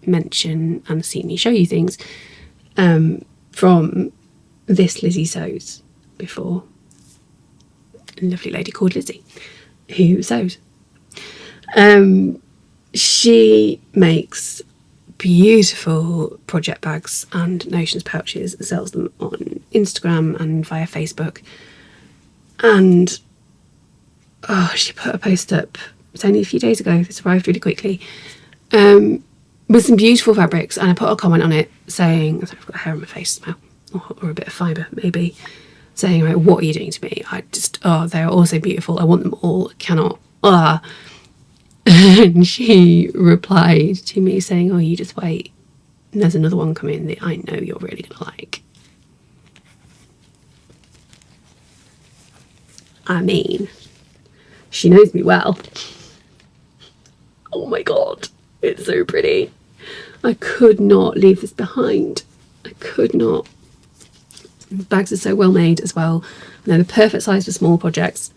mention and seen me show you things from this Lizzy Sews before. A lovely lady called Lizzy who sews. She makes beautiful project bags and notions pouches, sells them on Instagram and via Facebook, and she put a post up, it's only a few days ago, this arrived really quickly, with some beautiful fabrics, and I put a comment on it saying, I've got hair on my face now, or a bit of fibre maybe, saying, right, what are you doing to me? I just, they're all so beautiful, I want them all, I cannot, And she replied to me saying, oh, you just wait, and there's another one coming that I know you're really going to like. I mean, she knows me well. Oh my god, it's so pretty. I could not leave this behind. I could not. The bags are so well made as well. They're the perfect size for small projects.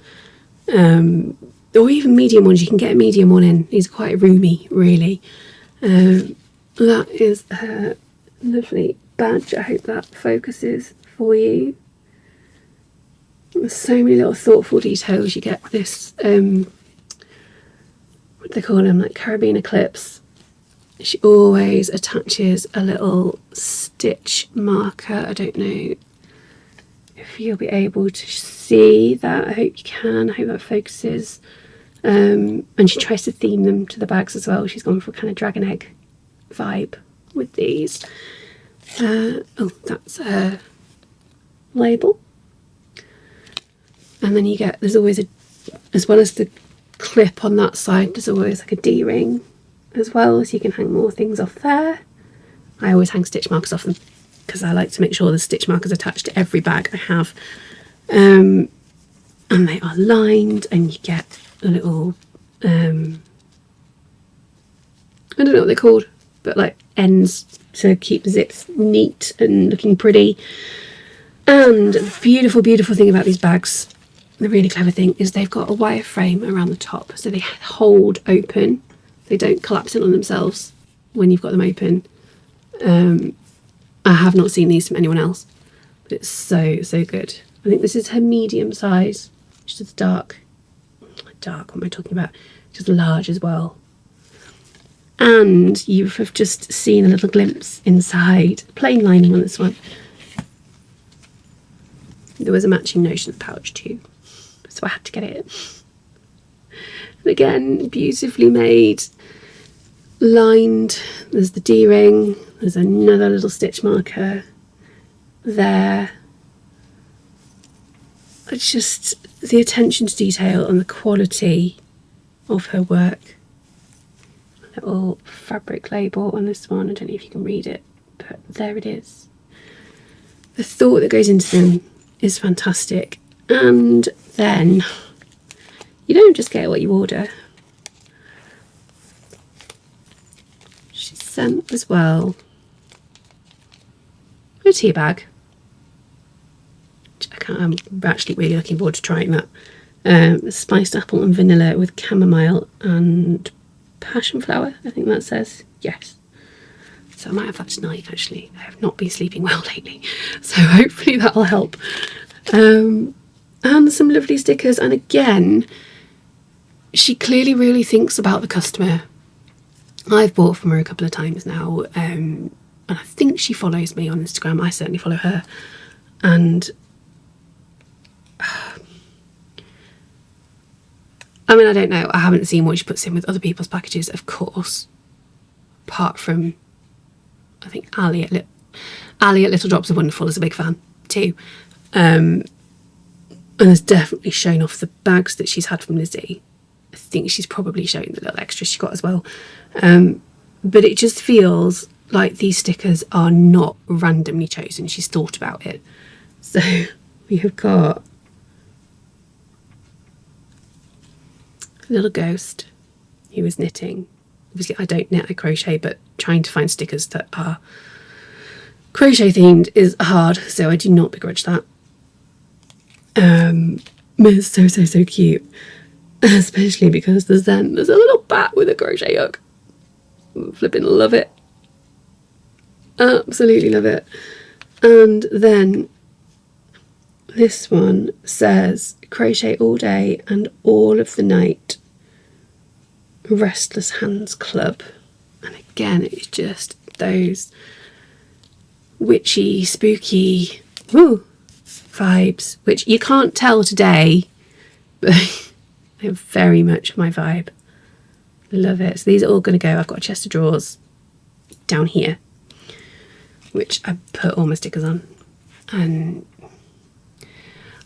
Or even medium ones. You can get a medium one in. These are quite roomy, really. That is her lovely badge. I hope that focuses for you. There's so many little thoughtful details. You get this, what do they call them, like carabiner clips. She always attaches a little stitch marker. I don't know if you'll be able to see that. I hope you can. I hope that focuses. And she tries to theme them to the bags as well. She's gone for a kind of dragon egg vibe with these. That's a label. And then you get, there's always as well as the clip on that side, there's always like a D-ring as well, so you can hang more things off there. I always hang stitch markers off them because I like to make sure the stitch markers attached to every bag I have. And they are lined, and you get a little, I don't know what they're called, but like ends to keep the zips neat and looking pretty. And the beautiful, beautiful thing about these bags, the really clever thing, is they've got a wire frame around the top, so they hold open. They don't collapse in on themselves when you've got them open. I have not seen these from anyone else, but it's so, so good. I think this is her medium size, which is dark, what am I talking about? Just large as well. And you have just seen a little glimpse inside. Plain lining on this one. There was a matching notions pouch too, so I had to get it. And again, beautifully made, lined. There's the D-ring, there's another little stitch marker there. It's just the attention to detail and the quality of her work. Little fabric label on this one, I don't know if you can read it, but there it is. The thought that goes into them is fantastic. And then you don't just get what you order. She sent as well a tea bag. I'm actually really looking forward to trying that. Spiced apple and vanilla with chamomile and passion flower, I think that says. Yes. So I might have that tonight, actually. I have not been sleeping well lately, so hopefully that'll help. And and some lovely stickers. And again, she clearly really thinks about the customer. I've bought from her a couple of times now, and I think she follows me on Instagram. I certainly follow her, and I mean, I don't know, I haven't seen what she puts in with other people's packages, of course, apart from, I think Ali at Little Drops of Wonderful is a big fan too, and has definitely shown off the bags that she's had from Lizzy. I think she's probably shown the little extras she got as well, but it just feels like these stickers are not randomly chosen. She's thought about it. So we have got a little ghost who was knitting. Obviously I don't knit, I crochet, but trying to find stickers that are crochet themed is hard, so I do not begrudge that. It's so cute, especially because there's a little bat with a crochet hook. Flipping love it, absolutely love it. And then this one says crochet all day and all of the night, Restless Hands Club. And again, it's just those witchy, spooky vibes, which you can't tell today, but they're very much my vibe. Love it. So these are all going to go. I've got a chest of drawers down here, which I put all my stickers on. And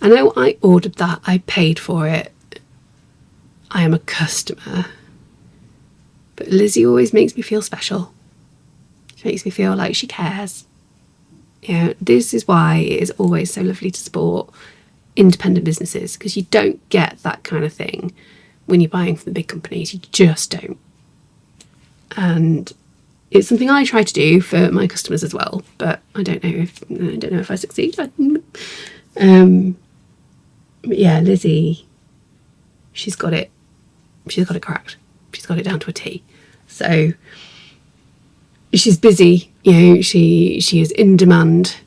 I know I ordered that, I paid for it, I am a customer, but Lizzy always makes me feel special. She makes me feel like she cares. You know, this is why it is always so lovely to support independent businesses, because you don't get that kind of thing when you're buying from the big companies. You just don't. And it's something I try to do for my customers as well, but I don't know if I succeed. But yeah, Lizzy, she's got it cracked. She's got it down to a T. So she's busy, you know, she is in demand.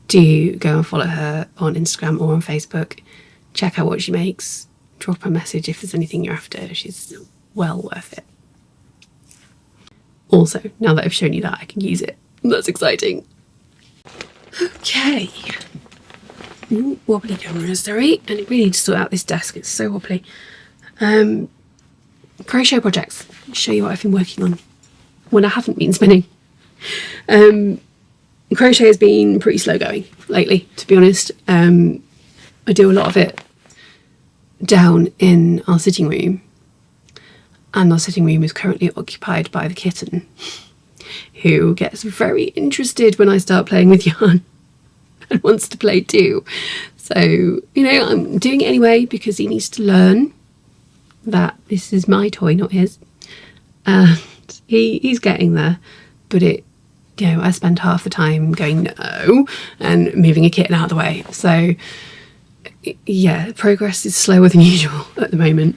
Do go and follow her on Instagram or on Facebook. Check out what she makes. Drop her a message if there's anything you're after. She's well worth it. Also, now that I've shown you that, I can use it. That's exciting. Okay. Ooh, wobbly camera, sorry. And it really needs to sort out this desk. It's so wobbly. Crochet projects. I'll show you what I've been working on when I haven't been spinning. Crochet has been pretty slow going lately, to be honest. I do a lot of it down in our sitting room, and our sitting room is currently occupied by the kitten, who gets very interested when I start playing with yarn and wants to play too. So, you know, I'm doing it anyway because he needs to learn that this is my toy, not his. And he's getting there, but you know, I spend half the time going no and moving a kitten out of the way. So yeah, progress is slower than usual at the moment.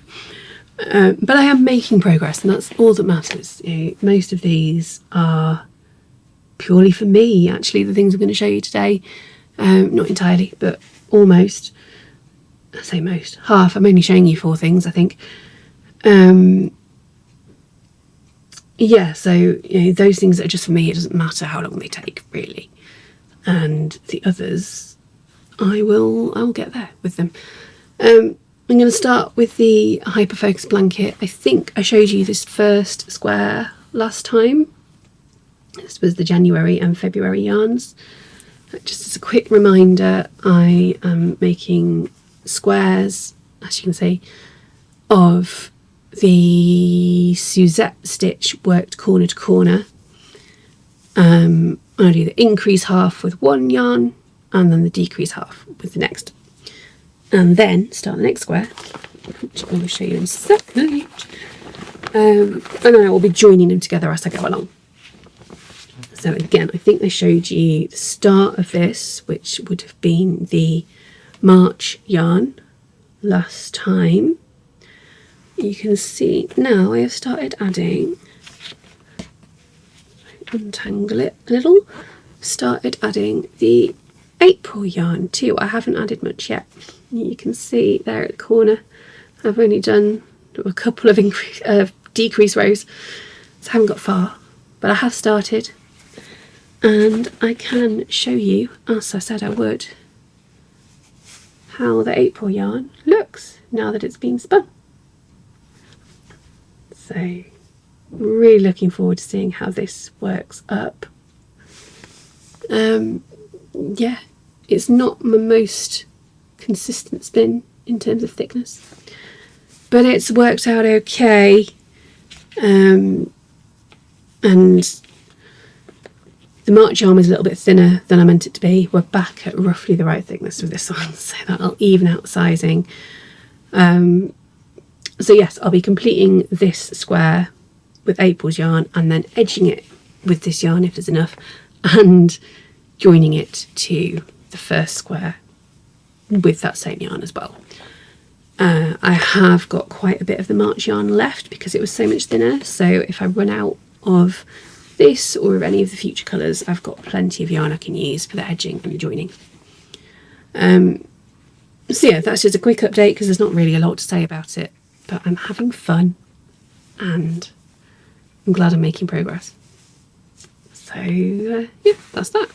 But I am making progress, and that's all that matters. You know, most of these are purely for me, actually, the things I'm going to show you today. Not entirely, but almost. I say most. Half. I'm only showing you 4 things, I think. Yeah, so you know, those things that are just for me, it doesn't matter how long they take, really. And the others, I'll get there with them. I'm going to start with the Hyperfocus blanket. I think I showed you this first square last time. This was the January and February yarns. Just as a quick reminder, I am making squares, as you can see, of the Suzette stitch worked corner to corner. I do the increase half with one yarn and then the decrease half with the next, and then start the next square, which I will show you in a second, and then I will be joining them together as I go along. So again, I think I showed you the start of this, which would have been the March yarn last time. You can see now I have started adding, untangle it a little, started adding the April yarn too. I haven't added much yet. You can see there at the corner I've only done a couple of decrease rows, so I haven't got far, but I have started, and I can show you, as I said I would, how the April yarn looks now that it's been spun. So really looking forward to seeing how this works up. Yeah, it's not my most consistent spin in terms of thickness, but it's worked out okay. And the March yarn is a little bit thinner than I meant it to be. We're back at roughly the right thickness with this one, so that'll even out the sizing. So yes, I'll be completing this square with April's yarn and then edging it with this yarn if there's enough, and joining it to the first square with that same yarn as well. I have got quite a bit of the March yarn left because it was so much thinner, so if I run out of this or of any of the future colours, I've got plenty of yarn I can use for the edging and the joining. So yeah, that's just a quick update because there's not really a lot to say about it, but I'm having fun and I'm glad I'm making progress. So yeah, that's that.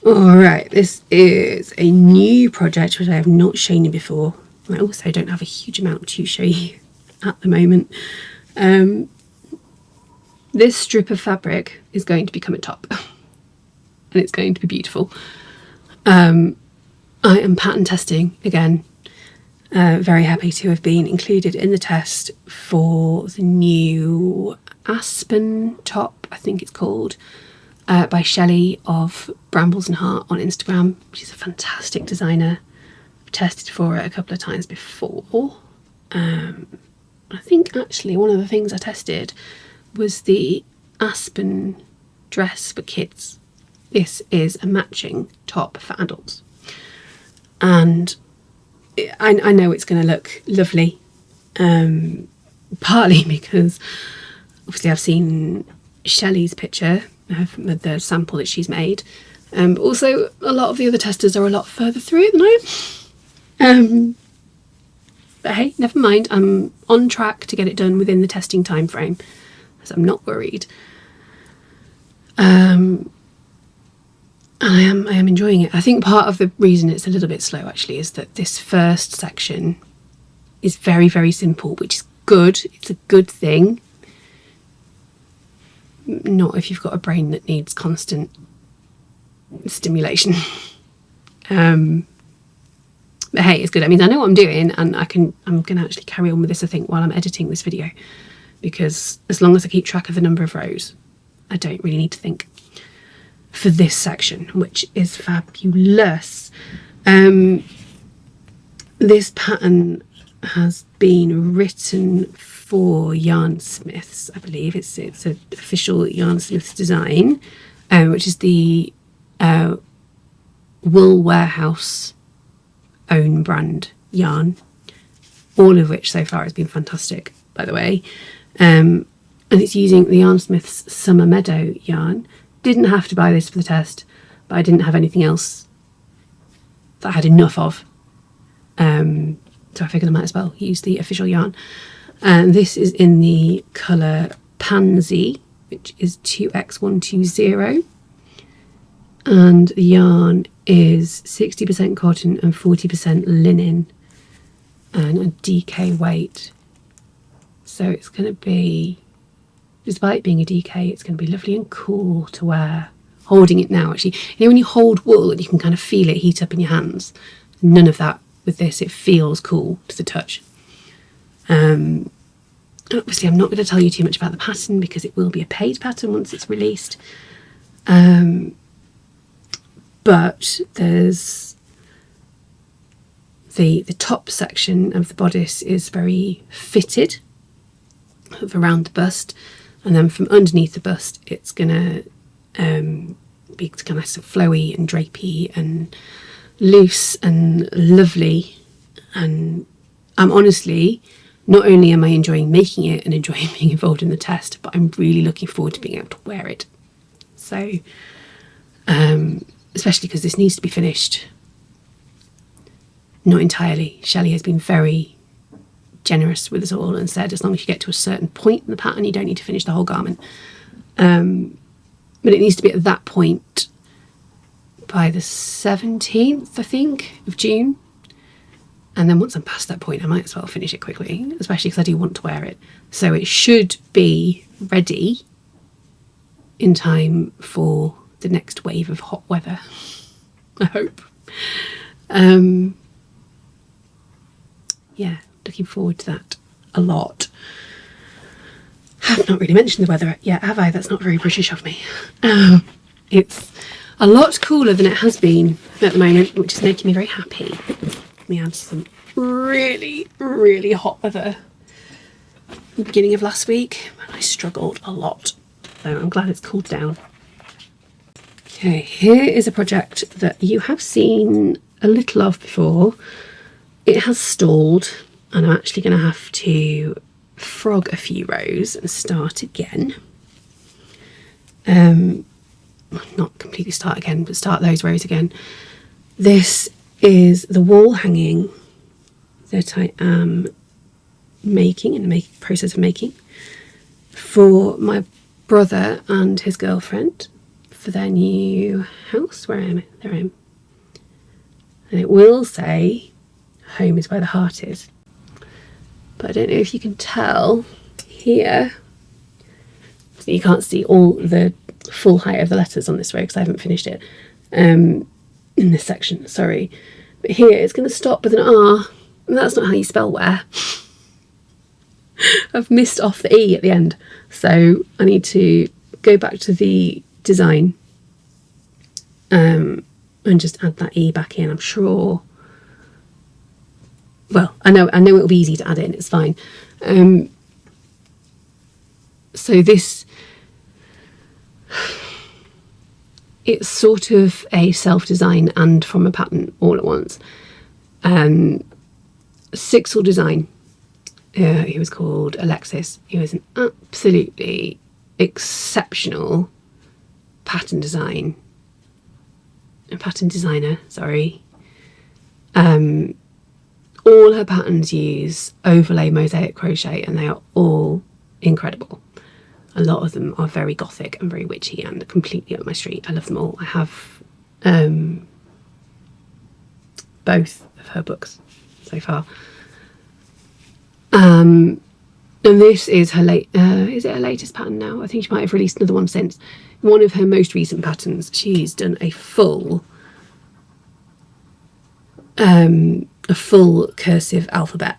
Alright, this is a new project which I have not shown you before. I also don't have a huge amount to show you at the moment. This strip of fabric is going to become a top and it's going to be beautiful. I am pattern testing again. Very happy to have been included in the test for the new Aspen top, I think it's called, by Shelley of Brambles and Hart on Instagram. She's a fantastic designer. I've tested for it a couple of times before. I think actually one of the things I tested was the Aspen dress for kids. This is a matching top for adults, and I know it's going to look lovely, partly because obviously I've seen Shelley's picture of the sample that she's made, but also a lot of the other testers are a lot further through than I am. But hey, never mind, I'm on track to get it done within the testing time frame, so I'm not worried. I am enjoying it. I think part of the reason it's a little bit slow actually is that this first section is very, very simple, which is good. It's a good thing. Not if you've got a brain that needs constant stimulation. But hey, it's good. I mean, I know what I'm doing, and I'm going to actually carry on with this, I think, while I'm editing this video, because as long as I keep track of the number of rows, I don't really need to think for this section, which is fabulous. This pattern has been written for Yarnsmiths, I believe. It's an official Yarnsmiths design, which is the Wool Warehouse own brand yarn, all of which so far has been fantastic, by the way. And it's using the Yarnsmiths Summer Meadow yarn. Didn't have to buy this for the test, but I didn't have anything else that I had enough of, so I figured I might as well use the official yarn. And this is in the colour Pansy, which is 2x120, and the yarn is 60% cotton and 40% linen and a DK weight. So it's going to be, despite being a DK, it's going to be lovely and cool to wear. Holding it now, actually, you know when you hold wool and you can kind of feel it heat up in your hands, none of that with this. It feels cool to the touch. Obviously I'm not going to tell you too much about the pattern because it will be a paid pattern once it's released, but there's the top section of the bodice is very fitted around the bust, and then from underneath the bust it's gonna be kind of flowy and drapey and loose and lovely. And I'm honestly, not only am I enjoying making it and enjoying being involved in the test, but I'm really looking forward to being able to wear it. So especially because this needs to be finished. Not entirely. Shelley has been very generous with us all and said as long as you get to a certain point in the pattern, you don't need to finish the whole garment. But it needs to be at that point by the 17th, I think, of June. And then once I'm past that point, I might as well finish it quickly, especially because I do want to wear it. So it should be ready in time for the next wave of hot weather, I hope. Yeah, looking forward to that a lot. I've not really mentioned the weather yet, have I? That's not very British of me. It's a lot cooler than it has been at the moment, which is making me very happy. We had some really, really hot weather at the beginning of last week, and I struggled a lot. So I'm glad it's cooled down. Okay, here is a project that you have seen a little of before. It has stalled, and I'm actually going to have to frog a few rows and start again. Not completely start again, but start those rows again. This is the wall hanging that I am making, in the process of making, for my brother and his girlfriend for their new house. Where am I? There I am. And it will say, home is where the heart is. But I don't know if you can tell here. So you can't see all the full height of the letters on this row because I haven't finished it in this section, sorry. But here it's going to stop with an R, and that's not how you spell where. I've missed off the E at the end, so I need to go back to the design and just add that E back in. I'm sure. Well, I know it'll be easy to add in. It's fine. So this, it's sort of a self-design and from a pattern all at once. Sixel Design. He was called Alexis. He was an absolutely exceptional pattern designer. Sorry. All her patterns use overlay mosaic crochet, and they are all incredible. A lot of them are very gothic and very witchy and completely up my street. I love them all. I have both of her books so far. And this is her is it her latest pattern now? I think she might have released another one since. One of her most recent patterns. She's done a full cursive alphabet,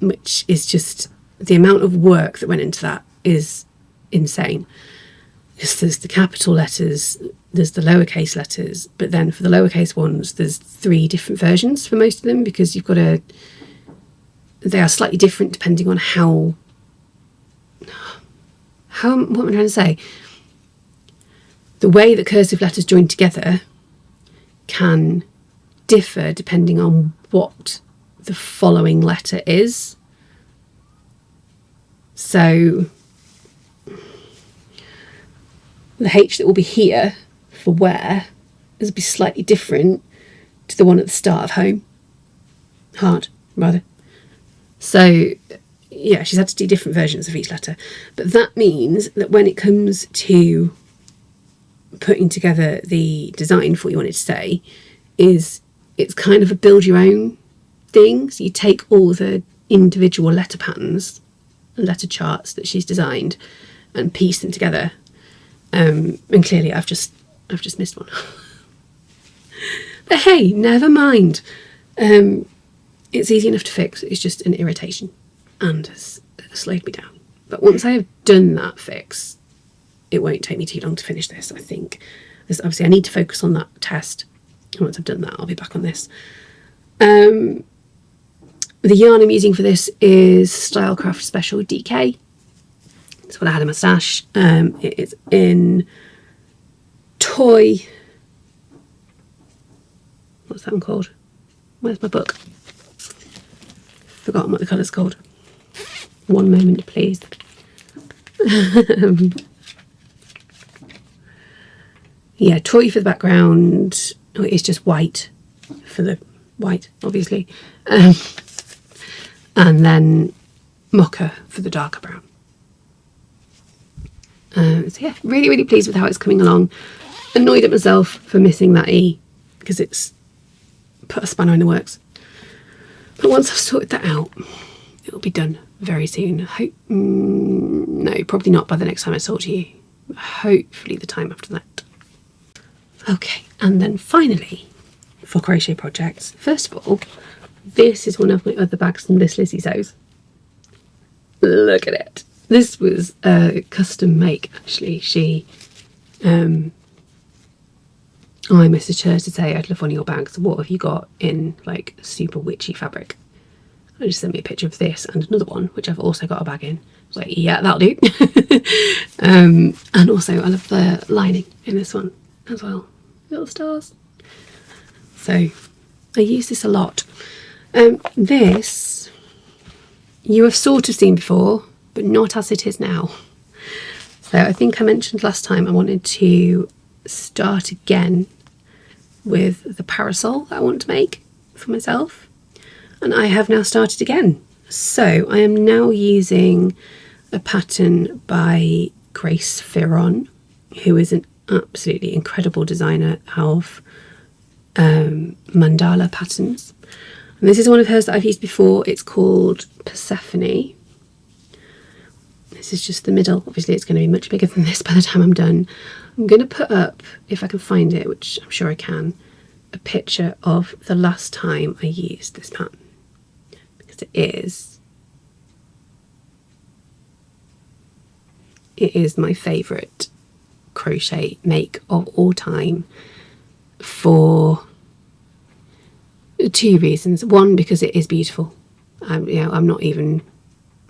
which is just, the amount of work that went into that is insane. Because there's the capital letters, there's the lowercase letters, but then for the lowercase ones there's 3 different versions for most of them, because you've got they are slightly different depending on what am I trying to say? The way that cursive letters join together can differ depending on what the following letter is. So the H that will be here for where will be slightly different to the one at the start of heart rather. So yeah, she's had to do different versions of each letter, but that means that when it comes to putting together the design for what you want it to say, it's kind of a build your own thing. So you take all the individual letter patterns and letter charts that she's designed and piece them together. And clearly I've just missed one. But hey, never mind. It's easy enough to fix. It's just an irritation and has slowed me down. But once I have done that fix, it won't take me too long to finish this, I think. Obviously I need to focus on that test. And once I've done that, I'll be back on this. The yarn I'm using for this is Stylecraft Special DK. That's what I had in my stash. It is in Toy. What's that one called? Where's my book? Forgotten what the colour's called. One moment, please. yeah, toy for the background. Oh, it's just white for the white, obviously. And then mocha for the darker brown. So yeah, really, really pleased with how it's coming along. Annoyed at myself for missing that E, because it's put a spanner in the works. But once I've sorted that out, it'll be done very soon. No, probably not by the next time I talk to you. Hopefully the time after that. Okay, and then finally, for crochet projects, first of all, this is one of my other bags from this Lizzy sews. Look at it. This was a custom make, actually. I messaged her to say, I'd love one of your bags. What have you got in like super witchy fabric? I just sent me a picture of this and another one, which I've also got a bag in. I was like, yeah, that'll do. And also I love the lining in this one as well. Little stars. So I use this a lot. This you have sort of seen before, but not as it is now. So I think I mentioned last time I wanted to start again with the parasol that I want to make for myself, and I have now started again. So I am now using a pattern by Grace Ferron, who is an absolutely incredible designer of mandala patterns, and this is one of hers that I've used before. It's called Persephone. This is just the middle. Obviously it's going to be much bigger than this by the time I'm done. I'm going to put up, if I can find it, which I'm sure I can, a picture of the last time I used this pattern, because it is my favourite crochet make of all time for two reasons. One, because it is beautiful. I'm not even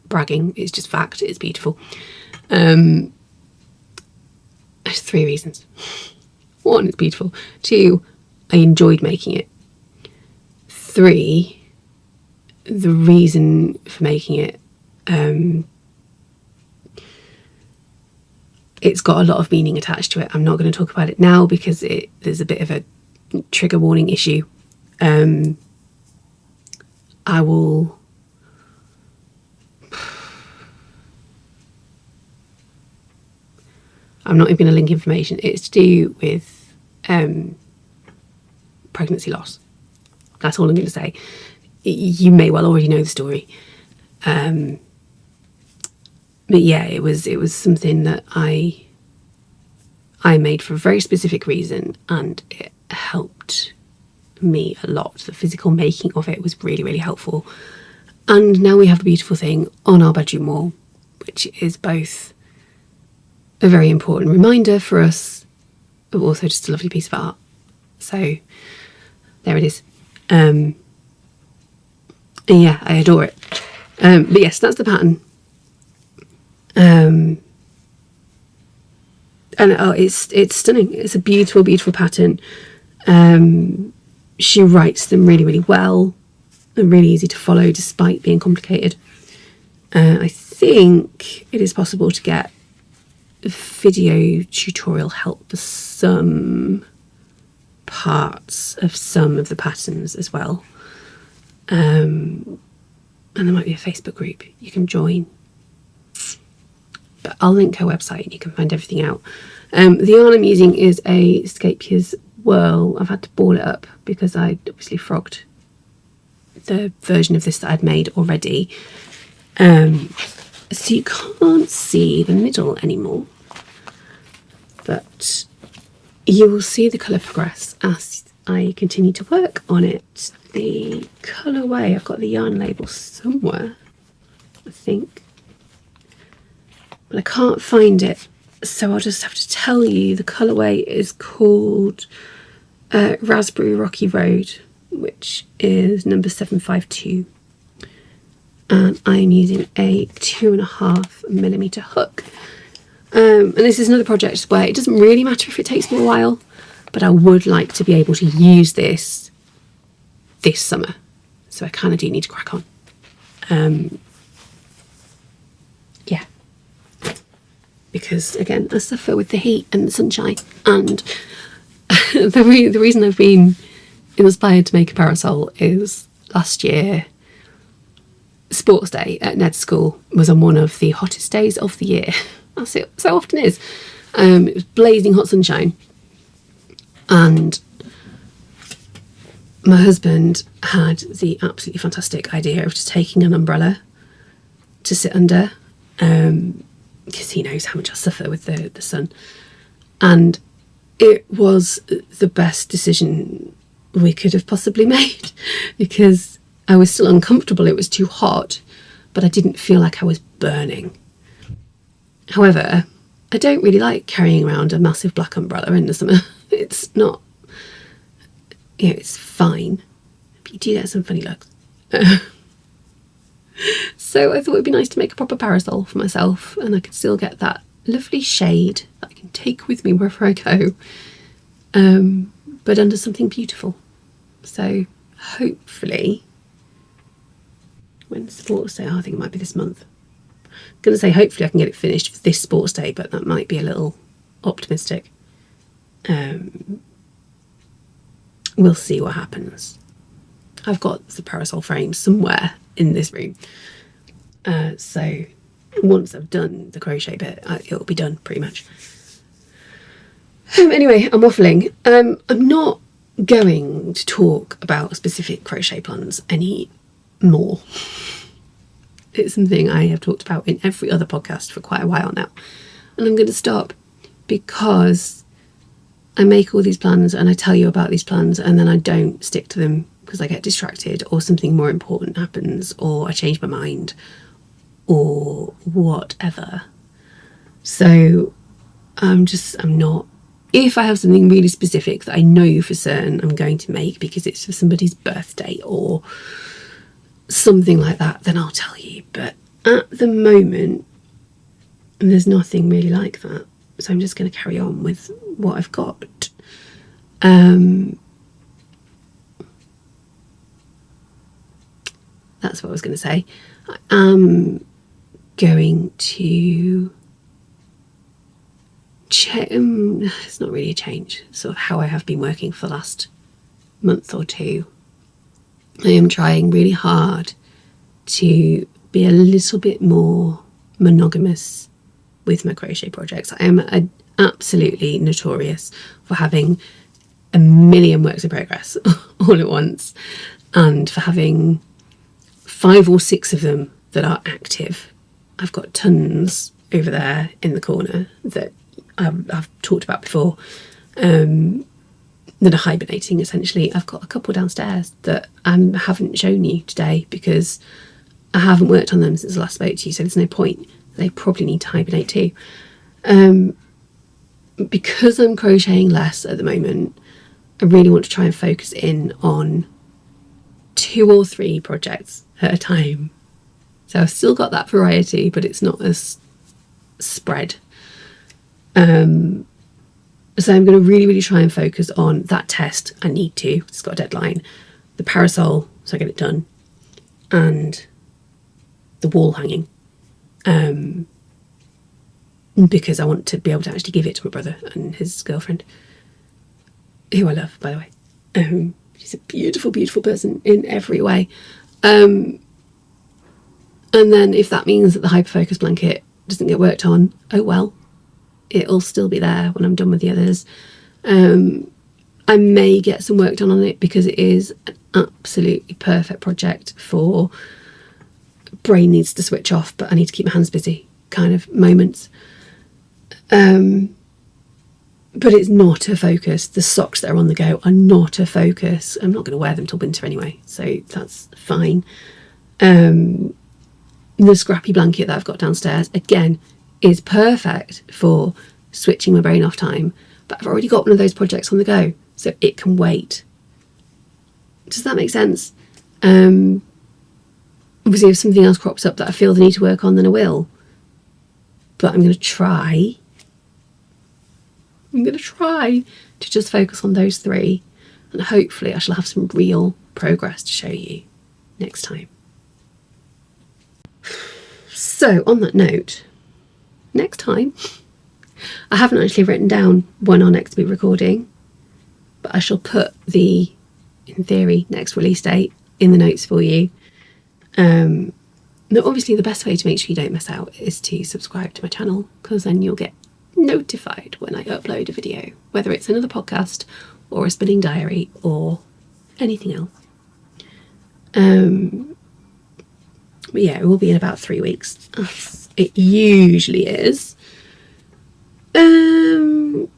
bragging, it's just fact, it's beautiful. There's three reasons. One, it's beautiful. Two, I enjoyed making it. Three, the reason for making it, it's got a lot of meaning attached to it. I'm not going to talk about it now because there's a bit of a trigger warning issue. I'm not even going to link information. It's to do with pregnancy loss. That's all I'm going to say. You may well already know the story. But yeah, it was something that I made for a very specific reason, and it helped me a lot. The physical making of it was really, really helpful. And now we have a beautiful thing on our bedroom wall, which is both a very important reminder for us, but also just a lovely piece of art. So there it is. And yeah, I adore it. But yes, that's the pattern. And it's stunning. It's a beautiful, beautiful pattern. She writes them really, really well. They're really easy to follow despite being complicated. I think it is possible to get video tutorial help for some parts of some of the patterns as well. And there might be a Facebook group you can join. But I'll link her website and you can find everything out. The yarn I'm using is a Scapia's Whirl. I've had to ball it up because I obviously frogged the version of this that I'd made already. So you can't see the middle anymore, but you will see the colour progress as I continue to work on it. The colourway, I've got the yarn label somewhere, I think, but I can't find it, so I'll just have to tell you the colourway is called Raspberry Rocky Road, which is number 752. And I'm using a 2.5mm hook. And this is another project where it doesn't really matter if it takes me a while, but I would like to be able to use this summer. So I kind of do need to crack on. Yeah. Because again, I suffer with the heat and the sunshine, and the reason I've been inspired to make a parasol is last year sports day at Ned's school was on one of the hottest days of the year. That's it, so often is. It was blazing hot sunshine, and my husband had the absolutely fantastic idea of just taking an umbrella to sit under, because he knows how much I suffer with the sun. And it was the best decision we could have possibly made, because I was still uncomfortable. It was too hot, but I didn't feel like I was burning. However, I don't really like carrying around a massive black umbrella in the summer. It's not, it's fine, but you do get some funny looks. So I thought it'd be nice to make a proper parasol for myself, and I could still get that lovely shade that I can take with me wherever I go, but under something beautiful. So hopefully, when's sports day? Oh, I think it might be this month. I'm going to say hopefully I can get it finished for this sports day, but that might be a little optimistic. We'll see what happens. I've got the parasol frame somewhere in this room, so once I've done the crochet bit, it'll be done pretty much. Anyway, I'm waffling. I'm not going to talk about specific crochet plans anymore. It's something I have talked about in every other podcast for quite a while now, and I'm going to stop, because I make all these plans and I tell you about these plans and then I don't stick to them because I get distracted, or something more important happens, or I change my mind, or whatever. So I'm not, if I have something really specific that I know for certain I'm going to make because it's for somebody's birthday or something like that, then I'll tell you. But at the moment, there's nothing really like that. So I'm just going to carry on with what I've got. That's what I was going to say. I am going to it's not really a change, sort of how I have been working for the last month or two. I am trying really hard to be a little bit more monogamous with my crochet projects. I am absolutely notorious for having a million works in progress all at once, and for having 5 or 6 of them that are active. I've got tons over there in the corner that I've talked about before, that are hibernating essentially. I've got a couple downstairs that I haven't shown you today because I haven't worked on them since I last spoke to you, so there's no point. They probably need to hibernate too. Because I'm crocheting less at the moment, I really want to try and focus in on 2 or 3 projects at a time. So I've still got that variety, but it's not as spread. So I'm going to really try and focus on that test. I need to, it's got a deadline. The parasol, so I get it done, and the wall hanging. Because I want to be able to actually give it to my brother and his girlfriend, who I love, by the way. She's a beautiful person in every way. And then if that means that the Hyperfocus blanket doesn't get worked on, oh well, it'll still be there when I'm done with the others. I may get some work done on it because it is an absolutely perfect project for brain needs to switch off, but I need to keep my hands busy kind of moments. But it's not a focus. The socks that are on the go are not a focus. I'm not going to wear them till winter anyway, so that's fine. The scrappy blanket that I've got downstairs, again, is perfect for switching my brain off time, but I've already got one of those projects on the go, so it can wait. Does that make sense? Obviously, if something else crops up that I feel the need to work on, then I will. But I'm going to try to just focus on those 3, and hopefully I shall have some real progress to show you next time. So on that note, next time, I haven't actually written down when our next be recording. but I shall put the, in theory, next release date in the notes for you. Now obviously the best way to make sure you don't miss out is to subscribe to my channel, because then you'll get notified when I upload a video, whether it's another podcast or a spinning diary or anything else. But yeah, it will be in about 3 weeks, as it usually is. What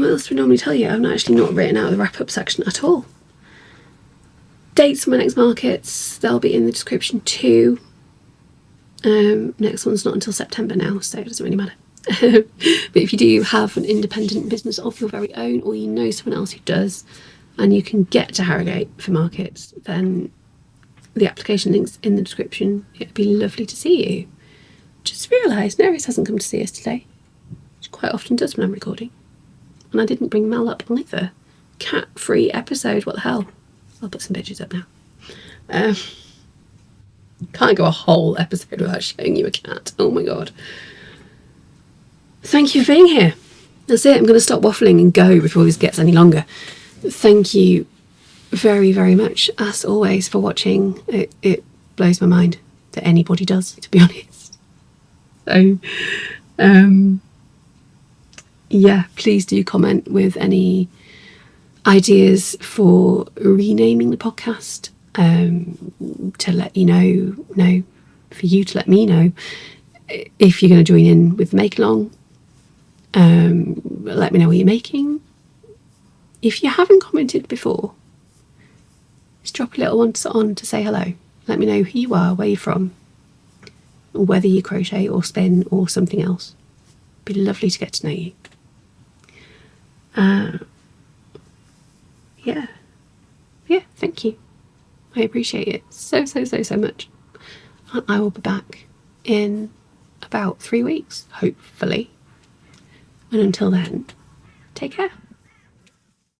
else would I normally tell you? I've actually not written out the wrap-up section at all. Dates for my next markets, they'll be in the description too. Next one's not until September now, so it doesn't really matter. But if you do have an independent business of your very own, or you know someone else who does, and you can get to Harrogate for markets, then the application link's in the description. It'd be lovely to see you. Just realised Nerys hasn't come to see us today, which quite often does when I'm recording. And I didn't bring Mel up either. Cat-free episode, what the hell? I'll put some pictures up now. Can't go a whole episode without showing you a cat. Oh my god. Thank you for being here. That's it. I'm going to stop waffling and go before this gets any longer. Thank you very, very much, as always, for watching. It blows my mind that anybody does, to be honest. So, yeah, please do comment with any ideas for renaming the podcast, to let you know, for you to let me know if you're going to join in with the make along. Let me know what you're making. If you haven't commented before, just drop a little one on to say hello. Let me know who you are, where you're from, or whether you crochet or spin or something else. It'd be lovely to get to know you. Yeah, thank you. I appreciate it so much. And I will be back in about 3 weeks, hopefully. And until then, take care.